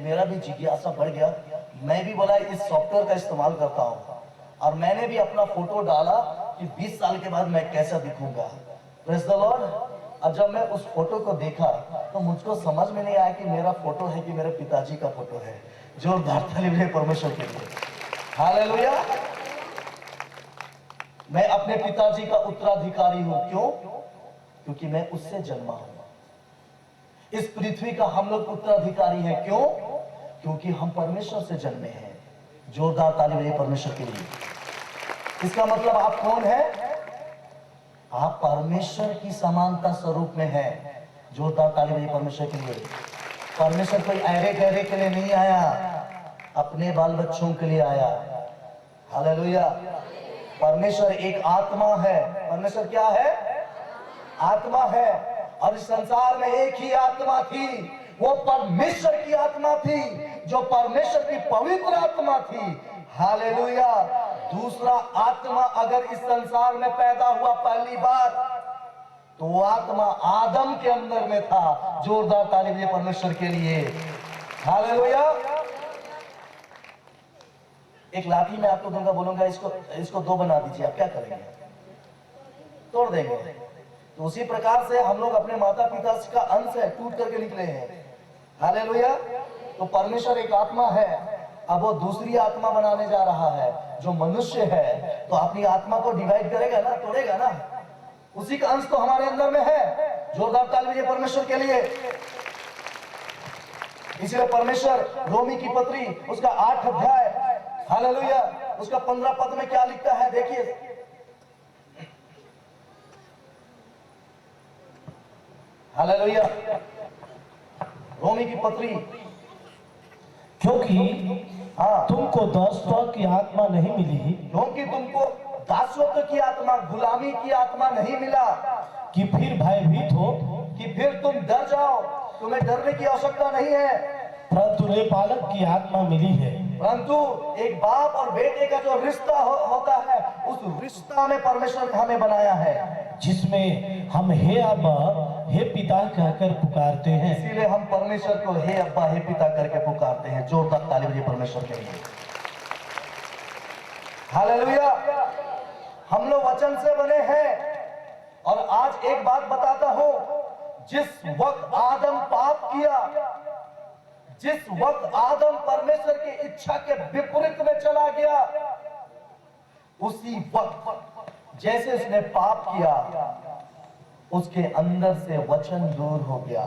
मेरा भी जिज्ञासा बढ़ गया। मैं भी बोला इस सॉफ्टवेयर का इस्तेमाल करता हूं, और मैंने भी अपना फोटो डाला कि 20 साल के बाद मैं कैसा दिखूंगा। Praise the Lord. और जब मैं उस फोटो को देखा तो मुझको समझ में नहीं आया कि मेरा फोटो है कि मेरे पिताजी का फोटो है। जोरदार ताली बजाइए परमेश्वर के लिए। हालेलुया। मैं अपने पिताजी का उत्तराधिकारी हूं। क्यों? क्योंकि मैं उससे जन्मा हूं। इस पृथ्वी का हम लोग उत्तराधिकारी हैं। क्यों? क्योंकि हम परमेश्वर से जन्मे हैं। जोरदार ताली बजाइए परमेश्वर के लिए। इसका मतलब आप कौन हैं? आप परमेश्वर की समानता स्वरूप में हैं। जोरदार ताली बजाइए परमेश्वर के लिए। परमेश्वर कोई अरे गहरे के लिए नहीं आया, अपने बाल बच्चों के लिए आया। हालेलुया। परमेश्वर एक आत्मा है। परमेश्वर क्या है? आत्मा है। और इस संसार में एक ही आत्मा थी, वो परमेश्वर की आत्मा थी, जो परमेश्वर की पवित्र आत्मा थी। हालेलुया। दूसरा आत्मा अगर इस संसार में पैदा हुआ पहली बार, तो वो आत्मा आदम के अंदर में था। जोरदार ताली बजाइए परमेश्वर के लिए। हालेलुया। एक लाठी में आपको दूंगा, बोलूंगा इसको दो बना दीजिए, आप क्या करेंगे? तोड़ देंगे। तो उसी प्रकार से हम लोग अपने माता पिता का अंश है, टूट करके निकले हैं। हालेलुया। तो परमेश्वर एक आत्मा है, अब वो दूसरी आत्मा बनाने जा रहा है जो मनुष्य है। तो अपनी आत्मा को डिवाइड करेगा ना, तोड़ेगा ना। उसी का अंश तो हमारे अंदर में है। जोरदार ताली बजाइए परमेश्वर के लिए। इसलिए परमेश्वर रोमी की पत्री उसका 8 अध्याय, हालेलुया, उसका 15 पद में क्या लिखता है देखिए। हालेलुया। रोमी की पत्री। क्योंकि तुमको दासत्व की आत्मा नहीं मिली, क्योंकि तुमको दासत्व की आत्मा, गुलामी की आत्मा नहीं मिला कि फिर भयभीत हो, कि फिर तुम डर जाओ। तुम्हें डरने की आवश्यकता नहीं है, परंतु लेपालक की आत्मा मिली है। परंतु एक बाप और बेटे का जो रिश्ता होता है, उस रिश्ता में परमेश्वर ने हमें बनाया है, जिसमें हम हे अब्बा हे पिता कहकर पुकारते हैं। इसीलिए हम परमेश्वर को हे अब्बा हे पिता करके पुकारते हैं। जोरदार ताली बजाइए परमेश्वर के लिए। हालेलुया। हम लोग वचन से बने हैं, और आज एक बात बताता हूं, जिस वक्त आदम पाप किया, जिस वक्त आदम परमेश्वर की इच्छा के विपरीत में चला गया, उसी वक्त जैसे उसने पाप किया, उसके अंदर से वचन दूर हो गया।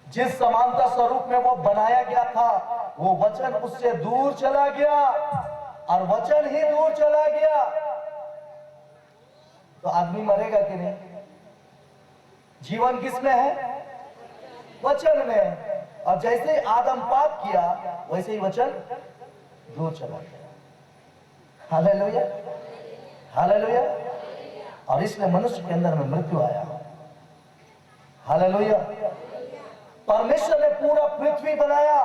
जिस समानता स्वरूप में वो बनाया गया था, वो वचन उससे दूर चला गया, और वचन ही दूर चला गया तो आदमी मरेगा कि नहीं? जीवन किसमें है? वचन में। और जैसे ही आदम पाप किया, वैसे ही वचन दूर चला गया। Hallelujah, hallelujah. और इसलिए मनुष्य के अंदर में मृत्यु आया। हालेलुया। परमेश्वर ने पूरा पृथ्वी बनाया,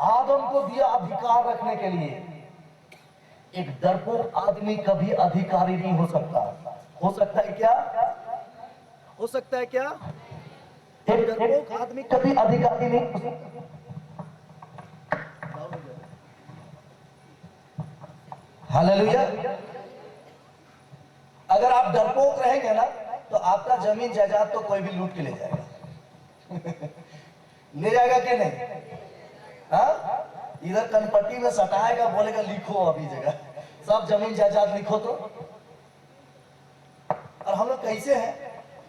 आदम को दिया अधिकार रखने के लिए। एक डरपोक आदमी कभी अधिकारी नहीं हो सकता। हो सकता है क्या? हो सकता है क्या? एक डरपोक आदमी कभी अधिकारी नहीं हो सकता। हालेलुया। अगर आप डरपोक रहेंगे ना, तो आपका जमीन जायदाद तो कोई भी लूट के ले जाएगा। ले जाएगा कि नहीं? हाँ? इधर कनपट्टी में सटाएगा, बोलेगा लिखो अभी जगह, सब जमीन जायदाद लिखो तो। और हम लोग कैसे हैं?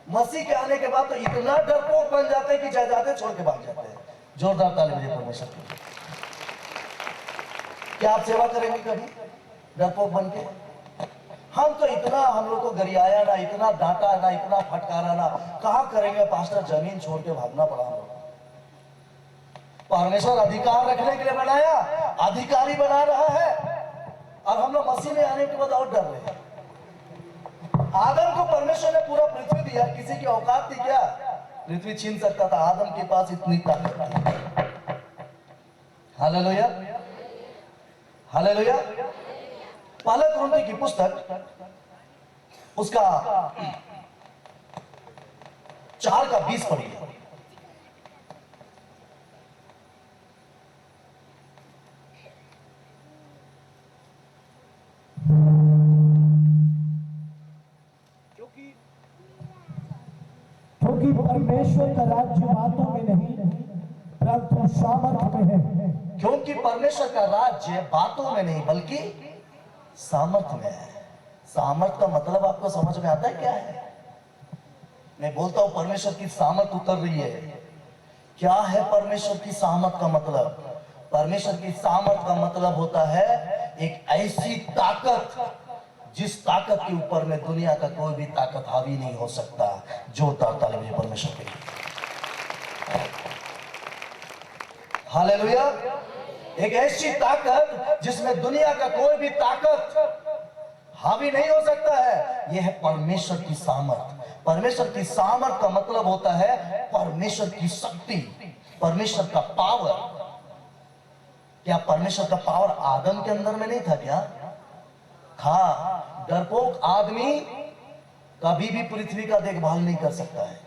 मसीह के आने के बाद तो इतना डरपोक बन जाते हैं कि जायदादें छोड़ के भाग जाते हैं। जोरदार ताली बजाइए परमेश्वर के लिए। क्या आप सेवा करेंगे कभी डरपोक बन के? हम तो इतना, हम लोग को गरियाया ना, इतना डांटा ना, इतना फटकारा ना, कहां करेंगे पास्टर? जमीन छोड़ के भागना पड़ा हम लोग। परमेश्वर अधिकार रखने के लिए बनाया, अधिकारी बना रहा है, और हम लोग मसीह में आने के बाद और डर रहे हैं। आदम को परमेश्वर ने पूरा पृथ्वी दिया, किसी की औकात थी क्या पृथ्वी छीन सकता था? आदम के पास इतनी ताकत थी। Hallelujah, hallelujah. पहला कुरिन्थियों की पुस्तक उसका 4:20 पढ़िए। क्योंकि परमेश्वर का राज्य बातों में नहीं, परंतु सामर्थ्य में है। क्योंकि परमेश्वर का राज्य बातों में नहीं, बल्कि सामर्थ्य में है। सामर्थ्य का मतलब आपको समझ में आता है क्या है? मैं बोलता हूं परमेश्वर की सामर्थ उतर रही है। क्या है परमेश्वर की सामर्थ का मतलब? परमेश्वर की सामर्थ का मतलब होता है एक ऐसी ताकत, जिस ताकत के ऊपर में दुनिया का कोई भी ताकत हावी नहीं हो सकता। जो ताकत है परमेश्वर के लिए। हालेलुया। एक ऐसी ताकत जिसमें दुनिया का कोई भी ताकत हावी नहीं हो सकता है। यह है परमेश्वर की सामर्थ। परमेश्वर की सामर्थ का मतलब होता है परमेश्वर की शक्ति, परमेश्वर का पावर। क्या परमेश्वर का पावर आदम के अंदर में नहीं था क्या? था। डरपोक आदमी कभी भी पृथ्वी का देखभाल नहीं कर सकता है,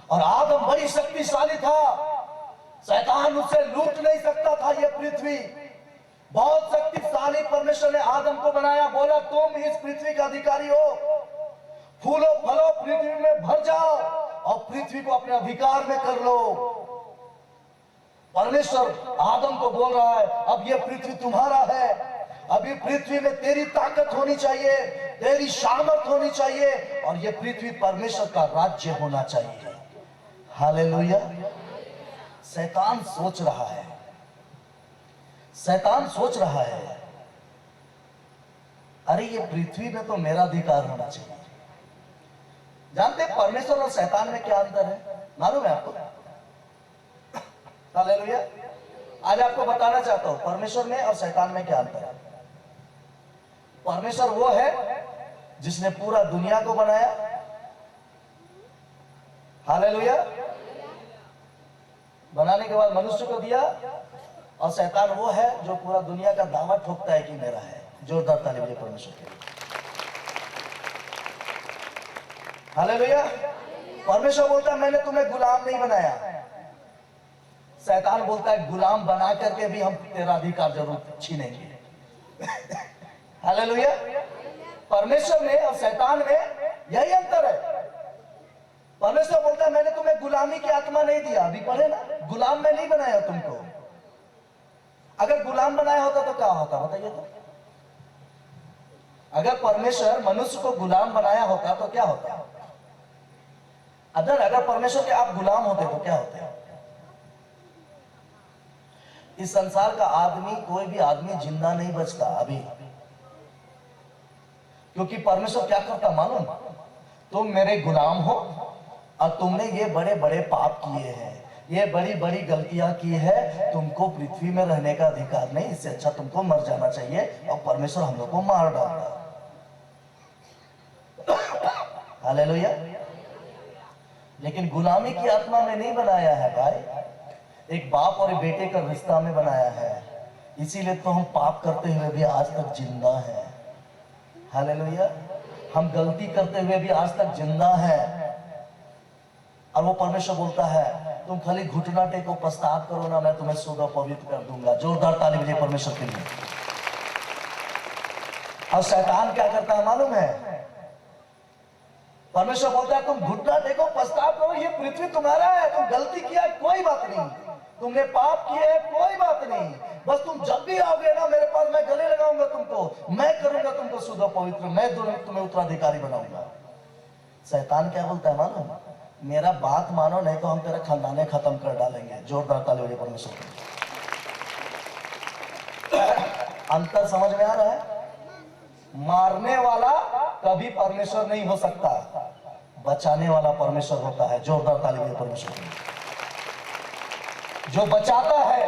और आदम बड़ी शक्तिशाली था। शैतान उससे लूट नहीं सकता था ये पृथ्वी। बहुत शक्तिशाली परमेश्वर ने आदम को बनाया, बोला तुम इस पृथ्वी का अधिकारी हो, फूलो फलो पृथ्वी में भर जाओ और पृथ्वी को अपने अधिकार में कर लो। परमेश्वर आदम को बोल रहा है अब ये पृथ्वी तुम्हारा है, अभी पृथ्वी में तेरी ताकत होनी चाहिए, तेरी सामर्थ होनी चाहिए, और ये पृथ्वी परमेश्वर का राज्य होना चाहिए। हालेलुया। शैतान सोच रहा है, शैतान सोच रहा है अरे ये पृथ्वी में तो मेरा अधिकार होना चाहिए। जानते हैं परमेश्वर और शैतान में क्या अंतर है? मालूम है आपको? हालेलुया। आज आपको बताना चाहता हूं परमेश्वर में और शैतान में क्या अंतर है। परमेश्वर वो है जिसने पूरा दुनिया को बनाया। हालेलुया। बनाने के बाद मनुष्य को दिया, और शैतान वो है जो पूरा दुनिया का दावा ठोकता है कि मेरा है। जोरदार ताली बजाइए परमेश्वर के लिए। हालेलुया। परमेश्वर बोलता है मैंने तुम्हें गुलाम नहीं बनाया। शैतान बोलता है गुलाम बना करके भी हम तेरा अधिकार जरूर छीनेंगे। हालेलुया। परमेश्वर में और शैतान में यही अंतर है। परमेश्वर बोलता है मैंने तुम्हें गुलामी की आत्मा नहीं दिया, अभी पढ़े ना, गुलाम में नहीं बनाया तुमको। अगर गुलाम बनाया होता तो क्या होता बताइए तो? अगर परमेश्वर मनुष्य को गुलाम बनाया होता तो क्या होता? अगर परमेश्वर के आप गुलाम होते तो क्या होते? इस संसार का आदमी, कोई भी आदमी जिंदा नहीं बचता अभी, क्योंकि परमेश्वर क्या करता मालूम? तुम मेरे गुलाम हो और तुमने ये बड़े बड़े पाप किए हैं, ये बड़ी बड़ी गलतियां की है, तुमको पृथ्वी में रहने का अधिकार नहीं, इससे अच्छा तुमको मर जाना चाहिए। और परमेश्वर हम लोग को मार डालता। हालेलुया। लेकिन गुलामी की आत्मा में नहीं बनाया है भाई, एक बाप और एक बेटे का रिश्ता में बनाया है। इसीलिए तो हम पाप करते हुए भी आज तक जिंदा हैं। हालेलुया। हम गलती करते हुए भी आज तक जिंदा हैं। और वो परमेश्वर बोलता है तुम खाली घुटना टेको, पश्चाताप करो ना, मैं तुम्हें शुद्ध और पवित्र कर दूंगा। जोरदार ताली बजाइए परमेश्वर के लिए। और शैतान क्या करता है मालूम है? परमेश्वर बोलता है तुम घुटना टेको, पश्चाताप करो, ये पृथ्वी तुम्हारा है, तुम गलती किया है कोई बात नहीं, तुमने पाप किए है कोई बात नहीं, बस तुम जब भी आओगे ना मेरे पास, मैं गले लगाऊंगा तुमको, मैं करूंगा तुमको शुद्ध और पवित्र, मैं तुम्हें उत्तराधिकारी बनाऊंगा। शैतान क्या बोलता है मालूम? मेरा बात मानो नहीं तो हम तेरा खानदाने खत्म कर डालेंगे। जोरदार ताली बजाइए परमेश्वर के। अंतर समझ में आ रहा है? मारने वाला कभी परमेश्वर नहीं हो सकता, बचाने वाला परमेश्वर होता है। जोरदार ताली बजाइए परमेश्वर के। जो बचाता है,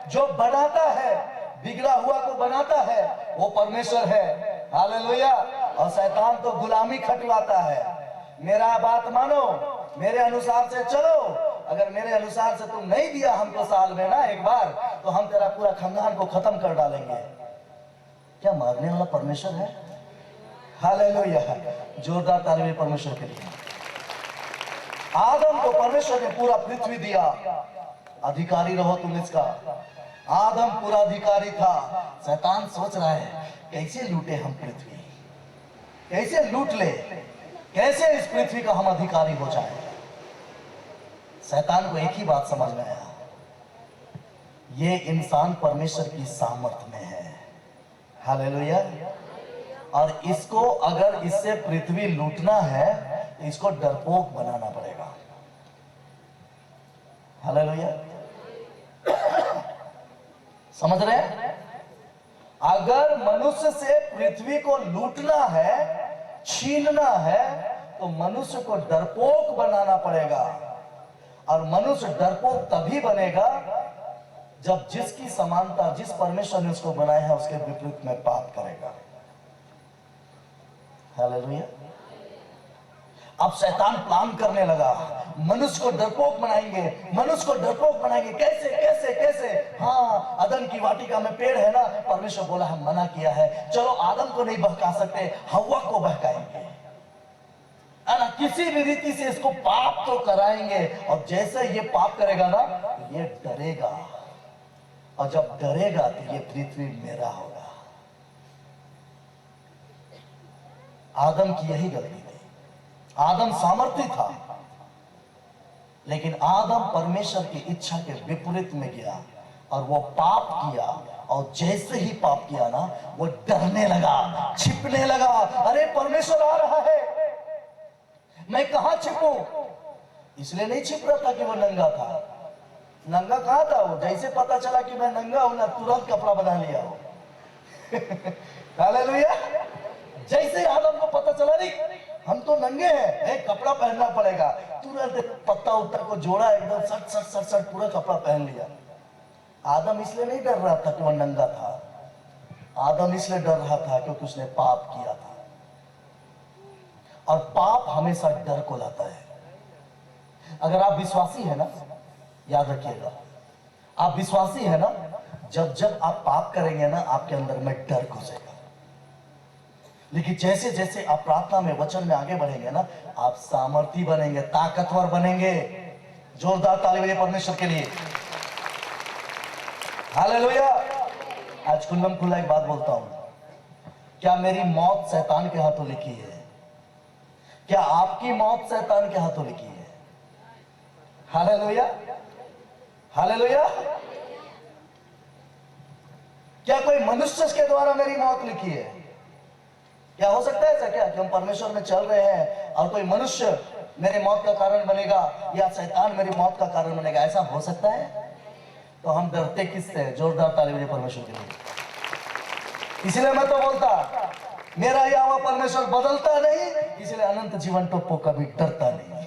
जो बनाता है, बिगड़ा हुआ को बनाता है, वो परमेश्वर है। हालेलुया। और शैतान तो गुलामी खटवाता है। मेरा बात मानो, मेरे अनुसार से चलो, अगर मेरे अनुसार से तुम नहीं दिया हमको साल में ना एक बार, तो हम तेरा पूरा खानदान को खत्म कर डालेंगे। क्या मारने वाला परमेश्वर है? हालेलुया। जोरदार ताली परमेश्वर के लिए। आदम को परमेश्वर ने पूरा पृथ्वी दिया, अधिकारी रहो तुम इसका। आदम पूरा अधिकारी था। शैतान सोच रहा है कैसे लूटे हम पृथ्वी, कैसे लूट ले, कैसे इस पृथ्वी का हम अधिकारी हो जाए। शैतान को एक ही बात समझ में आया, ये इंसान परमेश्वर की सामर्थ्य में है। हालेलुया। और इसको अगर इससे पृथ्वी लूटना है तो इसको डरपोक बनाना पड़ेगा। हालेलुया। समझ रहे हैं? अगर मनुष्य से पृथ्वी को लूटना है, छीनना है, तो मनुष्य को डरपोक बनाना पड़ेगा। और मनुष्य डरपोक तभी बनेगा जब जिसकी समानता, जिस परमेश्वर ने उसको बनाया है, उसके विपरीत में पाप करेगा। हालेलुया। अब शैतान प्लान करने लगा, मनुष्य को डरपोक बनाएंगे, मनुष्य को डरपोक बनाएंगे। कैसे कैसे कैसे? हाँ, अदन की वाटिका में पेड़ है ना, परमेश्वर बोला हम मना किया है, चलो आदम को नहीं बहका सकते, हव्वा को बहकाएंगे, है ना, किसी भी रीति से इसको पाप तो कराएंगे। और जैसे ये पाप करेगा ना, ये डरेगा, और जब डरेगा तो ये पृथ्वी मेरा होगा। आदम की यही गलती थी। आदम सामर्थ्य था, लेकिन आदम परमेश्वर की इच्छा के विपरीत में गया और वो पाप किया। और जैसे ही पाप किया ना, वो डरने लगा, छिपने लगा। अरे परमेश्वर आ रहा है, मैं कहां छिपूं? इसलिए नहीं छिप रहा था कि वो नंगा था। नंगा कहां था वो? जैसे पता चला कि मैं नंगा हूं ना, तुरंत कपड़ा बना लिया हो। हालेलुया। जैसे आदम को पता चला नहीं हम तो नंगे हैं, कपड़ा पहनना पड़ेगा, तुरंत पत्ता उत्ता को जोड़ा, एकदम सट सट सट सट पूरा कपड़ा पहन लिया। आदम इसलिए नहीं डर रहा था कि वह नंगा था, आदम इसलिए डर रहा था क्योंकि उसने पाप किया था। और पाप हमेशा डर को लाता है। अगर आप विश्वासी है ना, याद रखिएगा, आप विश्वासी है ना, जब जब आप पाप करेंगे ना, आपके अंदर में डर घुसेगा। लेकिन जैसे जैसे आप प्रार्थना में, वचन में आगे बढ़ेंगे ना, आप सामर्थी बनेंगे, ताकतवर बनेंगे। जोरदार ताली बजाइए परमेश्वर के लिए। हालेलुया। आज खुल्लम खुल्ला एक बात बोलता हूं, क्या मेरी मौत शैतान के हाथों लिखी है? क्या आपकी मौत शैतान के हाथों लिखी है? Hallelujah, hallelujah. क्या कोई मनुष्य के द्वारा मेरी मौत लिखी है? क्या हो सकता है ऐसा क्या कि हम परमेश्वर में चल रहे हैं और कोई मनुष्य मेरी मौत का कारण बनेगा या शैतान मेरी मौत का कारण बनेगा? ऐसा हो सकता है? तो हम डरते किससे हैं? जोरदार ताली बजाइए परमेश्वर के लिए। इसलिए मैं तो बोलता, मेरा यहोवा परमेश्वर बदलता नहीं, इसलिए अनंत जीवन टोप्पो कभी डरता नहीं।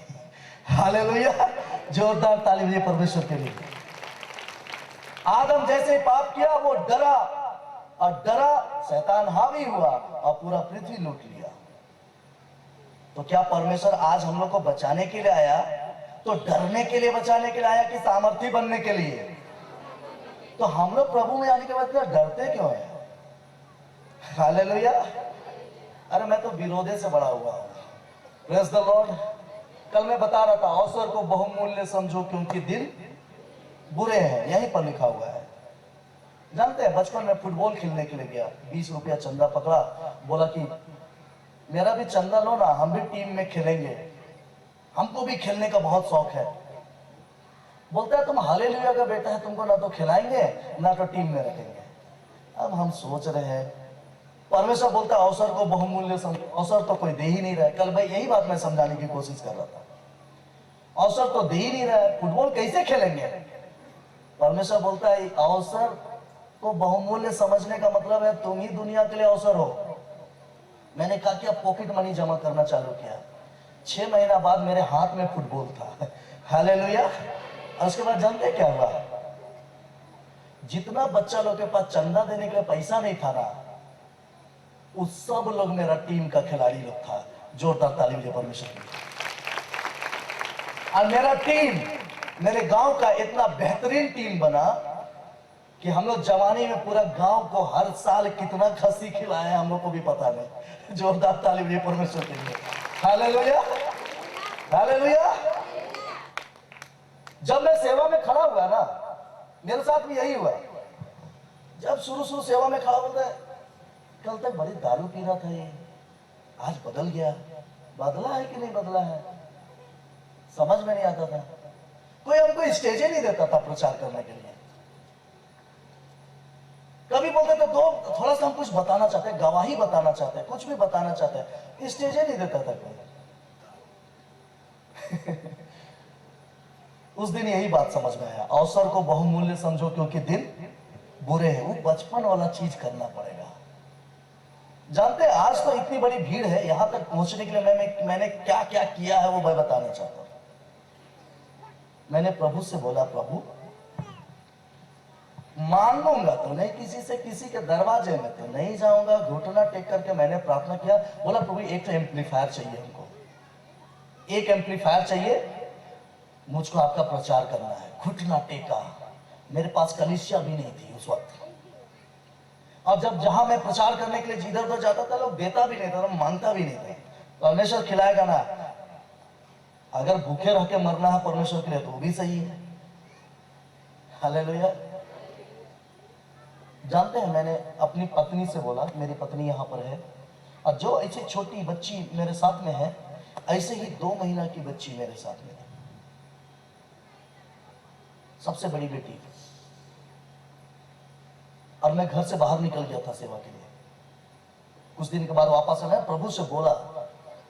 हालेलुया, जोरदार ताली बजाइए परमेश्वर के लिए। आदम जैसे ही पाप किया वो डरा, और डरा, शैतान हावी हुआ और पूरा पृथ्वी लूट लिया। तो क्या परमेश्वर आज हम लोग को बचाने के लिए आया? तो डरने के लिए बचाने के लिए आया कि सामर्थी बनने के लिए? तो हम लोग प्रभु में आने के बाद क्या डरते क्यों है? हालेलुया। अरे मैं तो विरोधे से बड़ा हुआ हूं। Praise the Lord. कल मैं बता रहा था, अवसर को बहुमूल्य समझो क्योंकि दिन बुरे हैं, यहीं पर लिखा हुआ है। जानते हैं, बचपन में फुटबॉल खेलने के लिए गया, 20 रुपया चंदा पकड़ा, बोला कि मेरा भी चंदा लो ना, हम भी टीम में खेलेंगे, हमको भी खेलने का बहुत शौक है। बोलता है तुम हालेलुया का बेटा है, तुमको ना तो खिलाएंगे ना तो टीम में रखेंगे। अब हम सोच रहे हैं, परमेश्वर बोलता है अवसर को बहुमूल्य समझो। अवसर तो कोई दे ही नहीं रहा है। कल भाई यही बात मैं समझाने की कोशिश कर रहा था, अवसर तो दे ही नहीं रहा है, फुटबॉल कैसे खेलेंगे? परमेश्वर बोलता है अवसर को बहुमूल्य समझने का मतलब है तुम ही दुनिया के लिए अवसर हो। मैंने कहा कि अब पॉकेट मनी जमा करना चालू किया। 6 महीना बाद मेरे हाथ में फुटबॉल था। हालेलुया। और उसके बाद जानते क्या हुआ? जितना बच्चा लोग के पास चंदा देने के लिए पैसा नहीं था ना, उस सब लोग मेरा टीम का खिलाड़ी लोग था। जोरदार ताली बजाइए परमेश्वर की। और मेरा टीम मेरे गांव का इतना बेहतरीन टीम बना कि हम लोग जवानी में पूरा गांव को हर साल कितना खस्सी खिलाए हम लोग को भी पता नहीं। जोरदार ताली बजाइए परमेश्वर के लिए। Hallelujah, hallelujah. जब मैं सेवा में खड़ा हुआ ना, मेरे साथ भी यही हुआ। जब शुरू सेवा में खड़ा होता है, कल तक बड़ी दारू पी रहा था ये, आज बदल गया। बदला है कि नहीं बदला है समझ में नहीं आता था। कोई हमको स्टेज ही नहीं देता था प्रचार करने के लिए। कभी बोलते थे दो, थोड़ा सा हम कुछ बताना चाहते हैं, गवाही बताना चाहते हैं, कुछ भी बताना चाहते हैं, स्टेज ही नहीं देता था कोई। उस दिन यही बात समझ में आया, अवसर को बहुमूल्य समझो क्योंकि दिन बुरे हैं। वो बचपन वाला चीज करना पड़ेगा। जानते हैं आज तो इतनी बड़ी भीड़ है, यहां तक पहुंचने के लिए मैंने क्या क्या किया है वो मैं बताना चाहता हूं। मैंने प्रभु से बोला, प्रभु मांगूंगा तो नहीं किसी से, किसी के दरवाजे में तो नहीं जाऊंगा। घुटना टेक करके मैंने प्रार्थना किया। बोला प्रभु एक तो एम्पलीफायर चाहिए हमको, एक एम्पलीफायर चाहिए, मुझको आपका प्रचार करना है। घुटना टेका। मेरे पास कलीसिया भी नहीं थी उस वक्त। और जब जहां मैं प्रचार करने के लिए जिधर उधर जाता था, लोग देता भी नहीं था, मांगता भी नहीं था। परमेश्वर खिलाएगा ना, अगर भूखे रह के मरना है परमेश्वर के लिए तो भी सही है। हालेलुया। जानते हैं, मैंने अपनी पत्नी से बोला, मेरी पत्नी यहाँ पर है, और जो ऐसी छोटी बच्ची मेरे साथ में है, ऐसे ही 2 महीना की बच्ची मेरे साथ में है, सबसे बड़ी बेटी। और मैं घर से बाहर निकल गया था सेवा के लिए। कुछ दिन के बाद वापस आया, प्रभु से बोला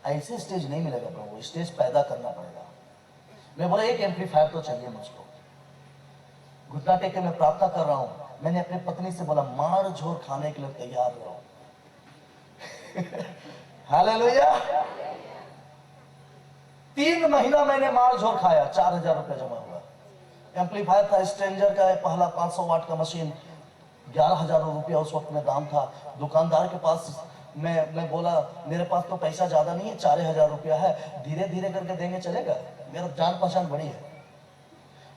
ऐसे स्टेज नहीं मिलेगा प्रभु, स्टेज पैदा करना पड़ेगा। मैं बोला एक एम्पलीफायर तो चाहिए मुझको। घुटना टेक के मैं प्रार्थना कर रहा हूं। मैंने अपनी पत्नी से बोला मार झोर खाने के लिए तैयार रहो। हालेलुया। 3 महीना मैंने मार झोर खाया, 4000 रुपया जमा हुआ। एम्पलीफायर था स्ट्रेंजर का, पहला 500 वाट का मशीन, 11,000 रुपया उस वक्त में दाम था। दुकानदार के पास मैं बोला मेरे पास तो पैसा ज्यादा नहीं है, 4,000 रुपया है, धीरे धीरे करके देंगे चलेगा? मेरा जान पहचान बड़ी है,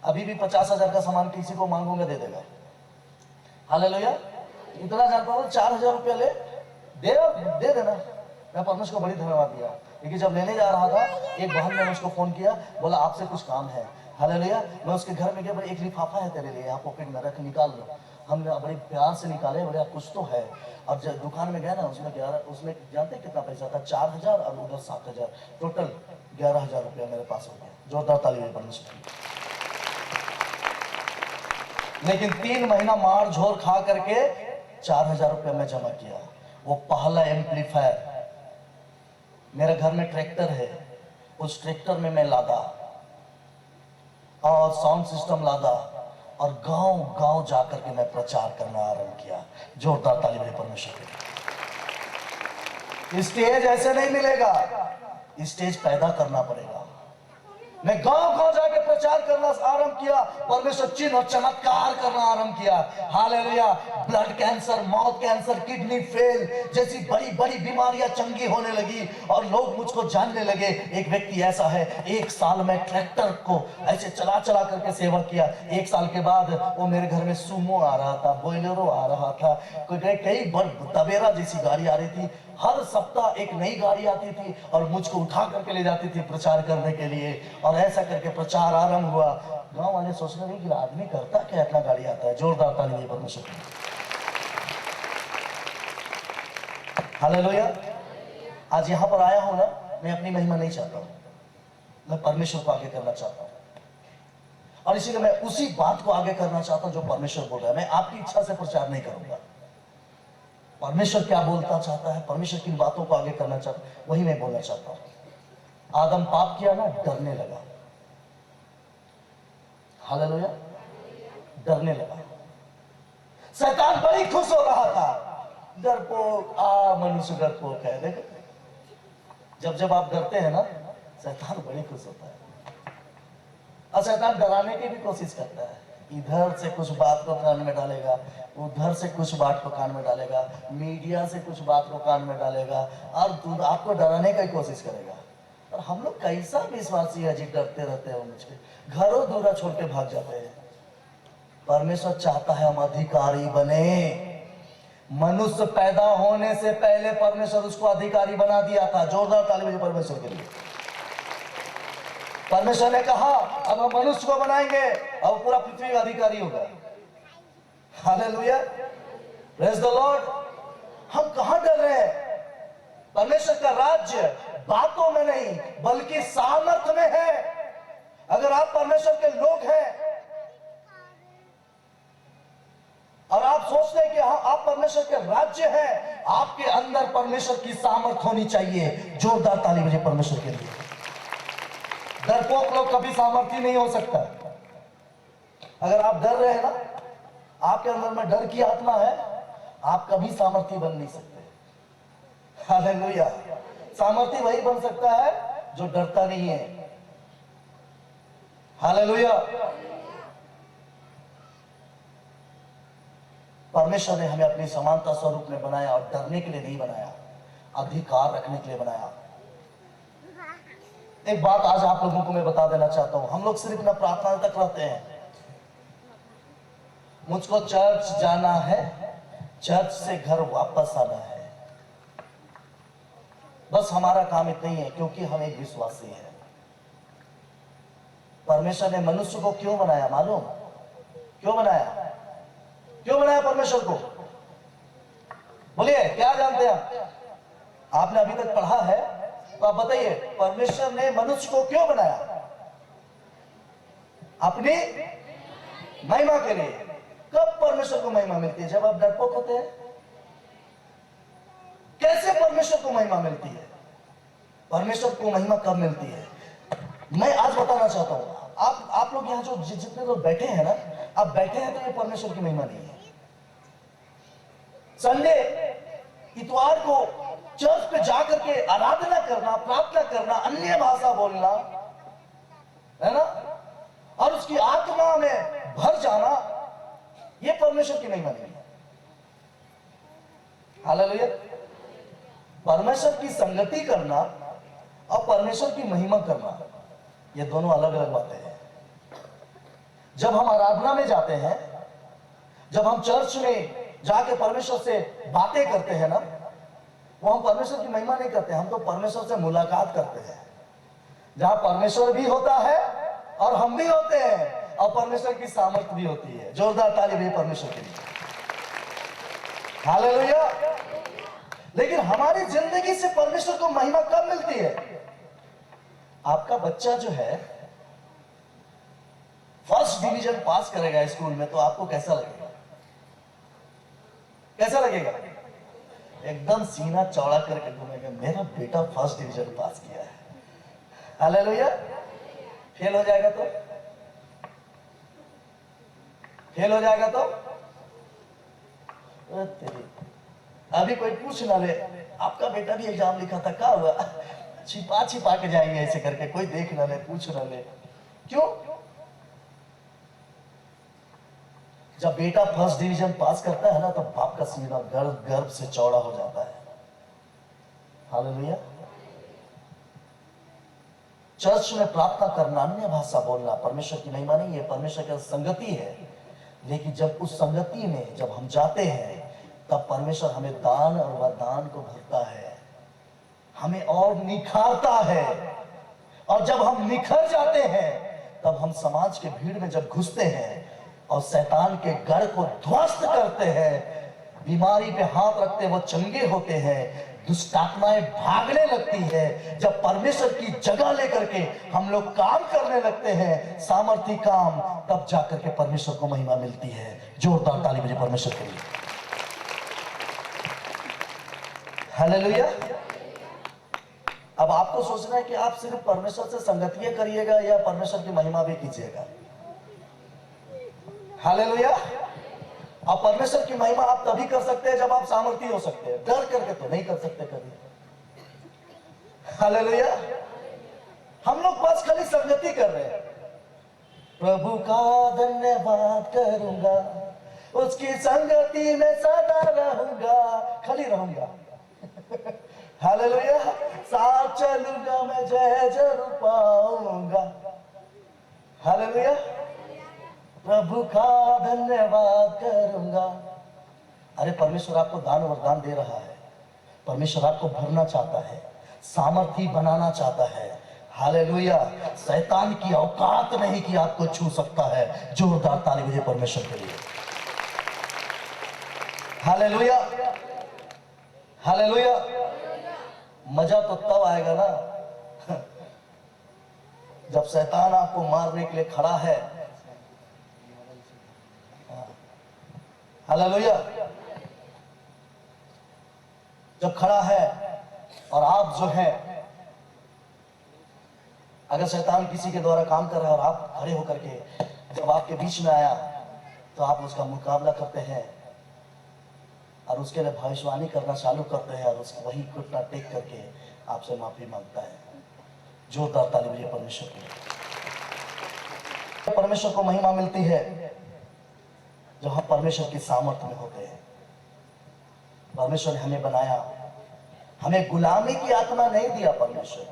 अभी भी 50,000 का सामान किसी को मांगूंगा दे देगा। हालेलुया। इतना जान पाऊंगा, 4,000 रुपया ले दे देना। मैं परमेश्वर को बड़ी धन्यवाद दिया। लेकिन जब लेने जा रहा था, एक बहन ने मुझको फोन किया, बोला आपसे कुछ काम है। हालेलुया। मैं उसके घर में गया, बोले एक लिफाफा है तेरे लिए, यहाँ पॉकेट में रख, निकाल लो। हमने बड़े प्यार से निकाले, बोले कुछ तो है। अब जब दुकान में गया ना, उसमें जानते कितना पैसा था? 4,000 और उधर 7,000, टोटल 11,000 रुपया मेरे पास हो गया। जोरदार ताली परमेश्वर। लेकिन 3 महीना मार झोर खा करके 4,000 रुपया मैं जमा किया। वो पहला एम्पलीफायर, मेरे घर में ट्रैक्टर है, उस ट्रैक्टर में मैं लादा और साउंड सिस्टम लादा और गांव गांव जाकर के मैं प्रचार करना आरंभ किया। जोरदार ताली बजाइए परमेश्वर के। स्टेज ऐसे नहीं मिलेगा, स्टेज पैदा करना पड़ेगा। मैं गांव गांव जाके प्रचार करना आरंभ किया, परमेश्वर चिन्ह और चमत्कार करना आरंभ किया। Hallelujah. Blood cancer, mouth cancer, kidney fail जैसी बड़ी बड़ी बीमारियां चंगी होने लगी और लोग मुझको जानने लगे। एक व्यक्ति ऐसा है, 1 साल में ट्रैक्टर को ऐसे चला चला करके सेवा किया। 1 साल के बाद वो मेरे घर में सुमो आ रहा था, बोलेरो आ रहा था, कई तवेरा जैसी गाड़ी आ रही थी। हर सप्ताह एक नई गाड़ी आती थी और मुझको उठा करके ले जाती थी प्रचार करने के लिए। और ऐसा करके प्रचार आरंभ हुआ। गांव वाले सोचने लगे कि आदमी करता क्या, इतना गाड़ी आता है। जोरदार ताली परमेश्वर। हालेलुया। आज यहां पर आया हूं ना, मैं अपनी महिमा नहीं चाहता हूं, मैं परमेश्वर को आगे करना चाहता हूं। और इसीलिए मैं उसी बात को आगे करना चाहता हूं जो परमेश्वर बोल रहा है। मैं आपकी इच्छा से प्रचार नहीं करूंगा। परमेश्वर क्या बोलता चाहता है, परमेश्वर किन बातों को आगे करना चाहता है, वही मैं बोलना चाहता हूं। आदम पाप किया ना, डरने लगा। हालेलुया। डरने लगा। शैतान बड़ी खुश हो रहा था। डरपोक, मनुष्य डरपोक है। देखो, जब जब आप डरते हैं ना, शैतान बड़ी खुश होता है। और शैतान डराने की भी कोशिश करता है। इधर से कुछ बात को कान में डालेगा, उधर से कुछ बात को कान में डालेगा, मीडिया से कुछ बात को कान में डालेगा और आपको डराने की कोशिश करेगा। और हम लोग कैसा विश्वासी है जी, डरते रहते हैं मुझे, घरों दूरा छोड़ के भाग जाते हैं। परमेश्वर चाहता है हम अधिकारी बने। मनुष्य पैदा होने से पहले परमेश्वर उसको अधिकारी बना दिया था। जोरदार ताली बजाइए परमेश्वर के लिए। परमेश्वर ने कहा अब हम मनुष्य को बनाएंगे और पूरा पृथ्वी का अधिकारी होगा। Hallelujah, praise the Lord. हम कहां डर रहे हैं? परमेश्वर का राज्य बातों में नहीं बल्कि सामर्थ्य में है। अगर आप परमेश्वर के लोग हैं और आप सोचते हैं कि हाँ आप परमेश्वर के राज्य हैं, आपके अंदर परमेश्वर की सामर्थ्य होनी चाहिए। जोरदार ताली बजाइए परमेश्वर के लिए। डरपोक लोग कभी सामर्थ्य नहीं हो सकता। अगर आप डर रहे हैं ना, आपके अंदर में डर की आत्मा है, आप कभी सामर्थ्य बन नहीं सकते। हालेलुया। सामर्थ्य वही बन सकता है जो डरता नहीं है। हालेलुया। परमेश्वर ने हमें अपनी समानता स्वरूप में बनाया और डरने के लिए नहीं बनाया, अधिकार रखने के लिए बनाया। एक बात आज आप लोगों को मैं बता देना चाहता हूं। हम लोग सिर्फ ना प्रार्थना तक रहते हैं। मुझको चर्च जाना है, चर्च से घर वापस आना है, बस हमारा काम इतना ही है, क्योंकि हम एक विश्वासी हैं। परमेश्वर ने मनुष्य को क्यों बनाया मालूम? क्यों बनाया? क्यों बनाया परमेश्वर को? बोलिए, क्या जानते हैं आप? आपने अभी तक पढ़ा है तो आप बताइए, परमेश्वर ने मनुष्य को क्यों बनाया? अपनी महिमा के लिए। कब परमेश्वर को महिमा मिलती है? जब आप डरपोक होते हैं। कैसे परमेश्वर को महिमा मिलती है? परमेश्वर को महिमा कब मिलती है? मैं आज बताना चाहता हूं। आप लोग यहां जो जितने लोग बैठे हैं ना, आप बैठे हैं तो ये परमेश्वर की महिमा नहीं है। संडे, इतवार को चर्च पे जाकर के आराधना करना, प्रार्थना करना, अन्य भाषा बोलना, है ना, और उसकी आत्मा में भर जाना, ये परमेश्वर की महिमा नहीं है। हालेलुया। परमेश्वर की संगति करना और परमेश्वर की महिमा करना, ये दोनों अलग अलग बातें हैं। जब हम आराधना में जाते हैं, जब हम चर्च में जाके परमेश्वर से बातें करते हैं ना, वो हम परमेश्वर की महिमा नहीं करते, हम तो परमेश्वर से मुलाकात करते हैं। जहां परमेश्वर भी होता है और हम भी होते हैं, और परमेश्वर की सामर्थ्य भी होती है। जोरदार ताली भी परमेश्वर के लिए। हालेलुया। लेकिन हमारी जिंदगी से परमेश्वर को महिमा कब मिलती है? आपका बच्चा जो है फर्स्ट डिवीजन पास करेगा स्कूल में, तो आपको कैसा लगेगा? कैसा लगेगा? एकदम सीना चौड़ा करके घूमेंगे, मेरा बेटा फर्स्ट डिवीजन पास किया है। हालेलुया। फेल हो जाएगा तो? फेल हो जाएगा तो? तेरी अभी कोई पूछ ना ले, आपका बेटा भी एग्जाम लिखा था, क्या हुआ? छिपा छिपा के जाएंगे ऐसे करके, कोई देख ना ले, पूछ ना ले। क्यों? जब बेटा फर्स्ट डिवीजन पास करता है ना, तो बाप का सीना गर्व से चौड़ा हो जाता है। हालेलुया। चर्च में प्रार्थना करना, अन्य भाषा बोलना परमेश्वर की महिमा नहीं है, परमेश्वर की संगति है। लेकिन जब उस संगति में जब हम जाते हैं, तब परमेश्वर हमें दान और वरदान को भरता है, हमें और निखारता है। और जब हम निखर जाते हैं, तब हम समाज के भीड़ में जब घुसते हैं और शैतान के गढ़ को ध्वस्त करते हैं, बीमारी पे हाथ रखते वो चंगे होते हैं, दुष्ट आत्माएं भागने लगती है। जब परमेश्वर की जगह लेकर के हम लोग काम करने लगते हैं, सामर्थी काम, तब जाकर के परमेश्वर को महिमा मिलती है। जोरदार ताली बजे परमेश्वर के लिए। हालेलुया। अब आपको सोचना है कि आप सिर्फ परमेश्वर से संगतियां करिएगा या परमेश्वर की महिमा भी कीजिएगा। हालेलुया। और परमेश्वर की महिमा आप तभी कर सकते हैं जब आप सामर्थी हो सकते हैं, डर करके तो नहीं कर सकते कभी। हालेलुया। हम लोग बस खाली संगति कर रहे हैं। प्रभु का धन्यवाद करूंगा, उसकी संगति में सदा रहूंगा, खाली रहूंगा। हालेलुया। साथ चलूंगा मैं, जय जरूर पाऊंगा। हालेलुया। प्रभु का धन्यवाद करूंगा। अरे परमेश्वर आपको दान वरदान दे रहा है, परमेश्वर आपको भरना चाहता है, सामर्थी बनाना चाहता है। हालेलुया। शैतान की औकात नहीं कि आपको छू सकता है। जोरदार ताली बजे परमेश्वर के लिए। हालेलुया। हालेलुया। मजा तो तब आएगा ना जब शैतान आपको मारने के लिए खड़ा है। हालेलुया। जब खड़ा है और आप जो है, अगर शैतान किसी के द्वारा काम कर रहा है और आप खड़े होकर के जब आपके बीच में आया, तो आप उसका मुकाबला करते हैं और उसके लिए भविष्यवाणी करना चालू करते हैं, और उसको वही घुटना टेक करके आपसे माफी मांगता है। जोरदार ताली बजाइए परमेश्वर के लिए। परमेश्वर को महिमा मिलती है जब हम परमेश्वर की सामर्थ्य में होते हैं। परमेश्वर ने हमें बनाया, हमें गुलामी की आत्मा नहीं दिया परमेश्वर।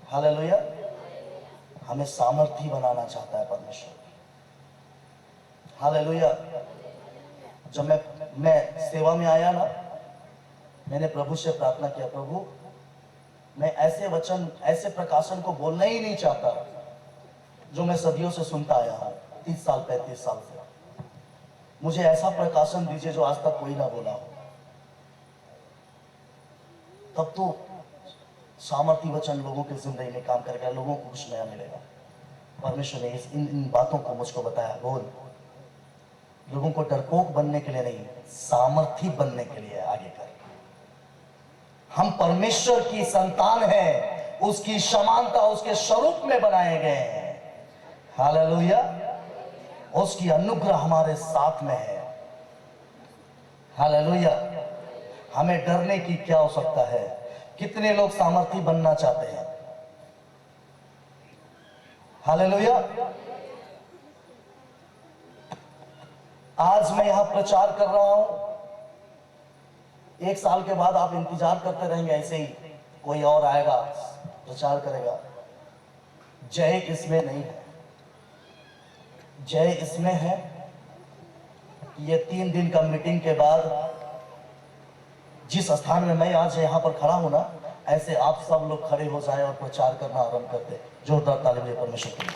हालेलुया। हमें सामर्थी बनाना चाहता है परमेश्वर। हालेलुया। जब मैं सेवा में आया ना, मैंने प्रभु से प्रार्थना किया, प्रभु मैं ऐसे वचन, ऐसे प्रकाशन को बोलना ही नहीं चाहता जो मैं सदियों से सुनता आया हूं, 30 साल 35 साल से। मुझे ऐसा प्रकाशन दीजिए जो आज तक कोई ना बोला हो। तब तो सामर्थी वचन लोगों की जिंदगी में काम करेगा, लोगों को कुछ नया मिलेगा। परमेश्वर ने इन बातों को मुझको बताया। बोल, लोगों को डरपोक बनने के लिए नहीं, सामर्थी बनने के लिए आगे कर। हम परमेश्वर की संतान हैं, उसकी समानता, उसके स्वरूप में बनाए गए हैं। हालेलुया। उसकी अनुग्रह हमारे साथ में है। हालेलुया। हमें डरने की क्या आवश्यकता है? कितने लोग सामर्थी बनना चाहते हैं? हालेलुया। आज मैं यहां प्रचार कर रहा हूं, 1 साल के बाद आप इंतजार करते रहेंगे ऐसे ही, कोई और आएगा प्रचार करेगा। जय इसमें नहीं है, जय इसमें है ये 3 दिन का मीटिंग के बाद जिस स्थान में मैं आज यहां पर खड़ा हूं ना, ऐसे आप सब लोग खड़े हो जाए और प्रचार करना आरंभ कर दे। जोरदार ताली बजाइए परमेश्वर के लिए।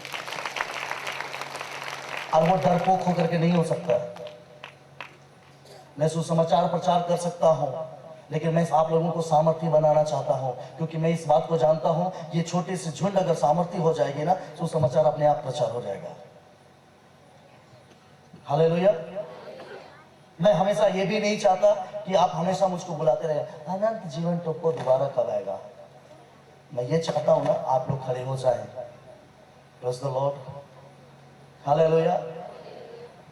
और वो डरपोक होकर के नहीं हो सकता। मैं सुसमाचार प्रचार कर सकता हूं, लेकिन मैं आप लोगों को सामर्थ्य बनाना चाहता हूं, क्योंकि मैं इस बात को जानता हूं, ये छोटे से झुंड अगर सामर्थ्य हो जाएगी ना, सुसमाचार अपने आप प्रचार हो जाएगा। हालेलुया। मैं हमेशा ये भी नहीं चाहता कि आप हमेशा मुझको बुलाते रहे, अनंत जीवन टोप्पो दोबारा कब आएगा। मैं ये चाहता हूं ना, आप लोग खड़े हो जाएं। Praise the Lord. Hallelujah,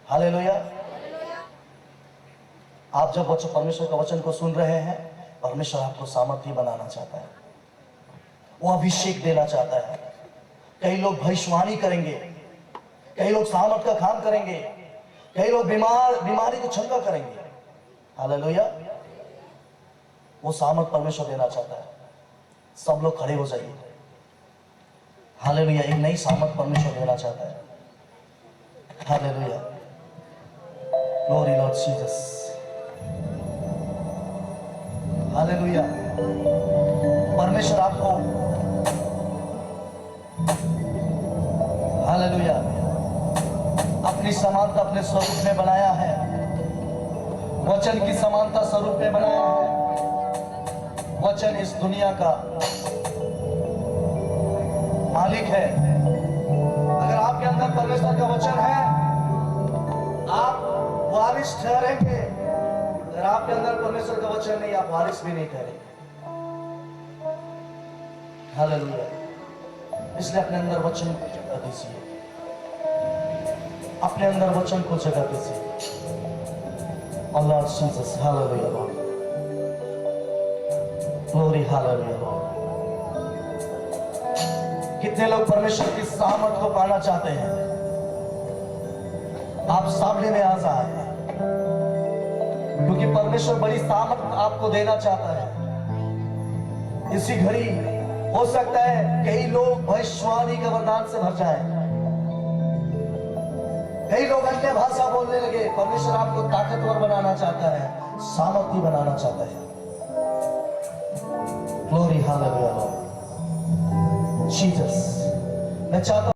hallelujah. आप जब परमेश्वर का वचन को सुन रहे हैं, परमेश्वर आपको सामर्थ्य बनाना चाहता है, वो अभिषेक देना चाहता है। कई लोग भविष्यवाणी करेंगे, कई लोग सामर्थ का काम करेंगे, कई लोग बीमारी को चंगा करेंगे। हालेलुया। वो सामर्थ परमेश्वर देना चाहता है। सब लोग खड़े हो जाइए। हालेलुया। एक नई सामर्थ परमेश्वर देना चाहता है। Hallelujah. Glory Lord Jesus. Hallelujah. परमेश्वर आपको हालेलुया अपनी समानता अपने स्वरूप में बनाया है। वचन की समानता स्वरूप में बनाया है। वचन इस दुनिया का मालिक है। अगर आपके अंदर परमेश्वर का वचन है, आप वारिस ठहरेंगे। अगर आपके अंदर परमेश्वर का वचन नहीं, आप वारिस भी नहीं ठहरेंगे। हालेलुया। इसलिए अपने अंदर वचन को जगह दीजिए। अपने अंदर वचन को जगह दीजिए। Lord Jesus. Hallelujah Lord. Glory. Hallelujah Lord. कितने लोग परमेश्वर की सामर्थ को पाना चाहते हैं? आप सामने में आ जाए, क्योंकि परमेश्वर बड़ी सामर्थ आपको देना चाहता है। इसी घड़ी हो सकता है कई लोग भविष्यवाणी के वरदान से भर जाएं, कई लोग अन्य भाषा बोलने लगे। परमेश्वर आपको ताकतवर बनाना चाहता है, सामर्थ्य बनाना चाहता है। ग्लोरी। Hallelujah Lord Jesus. मैं चाहता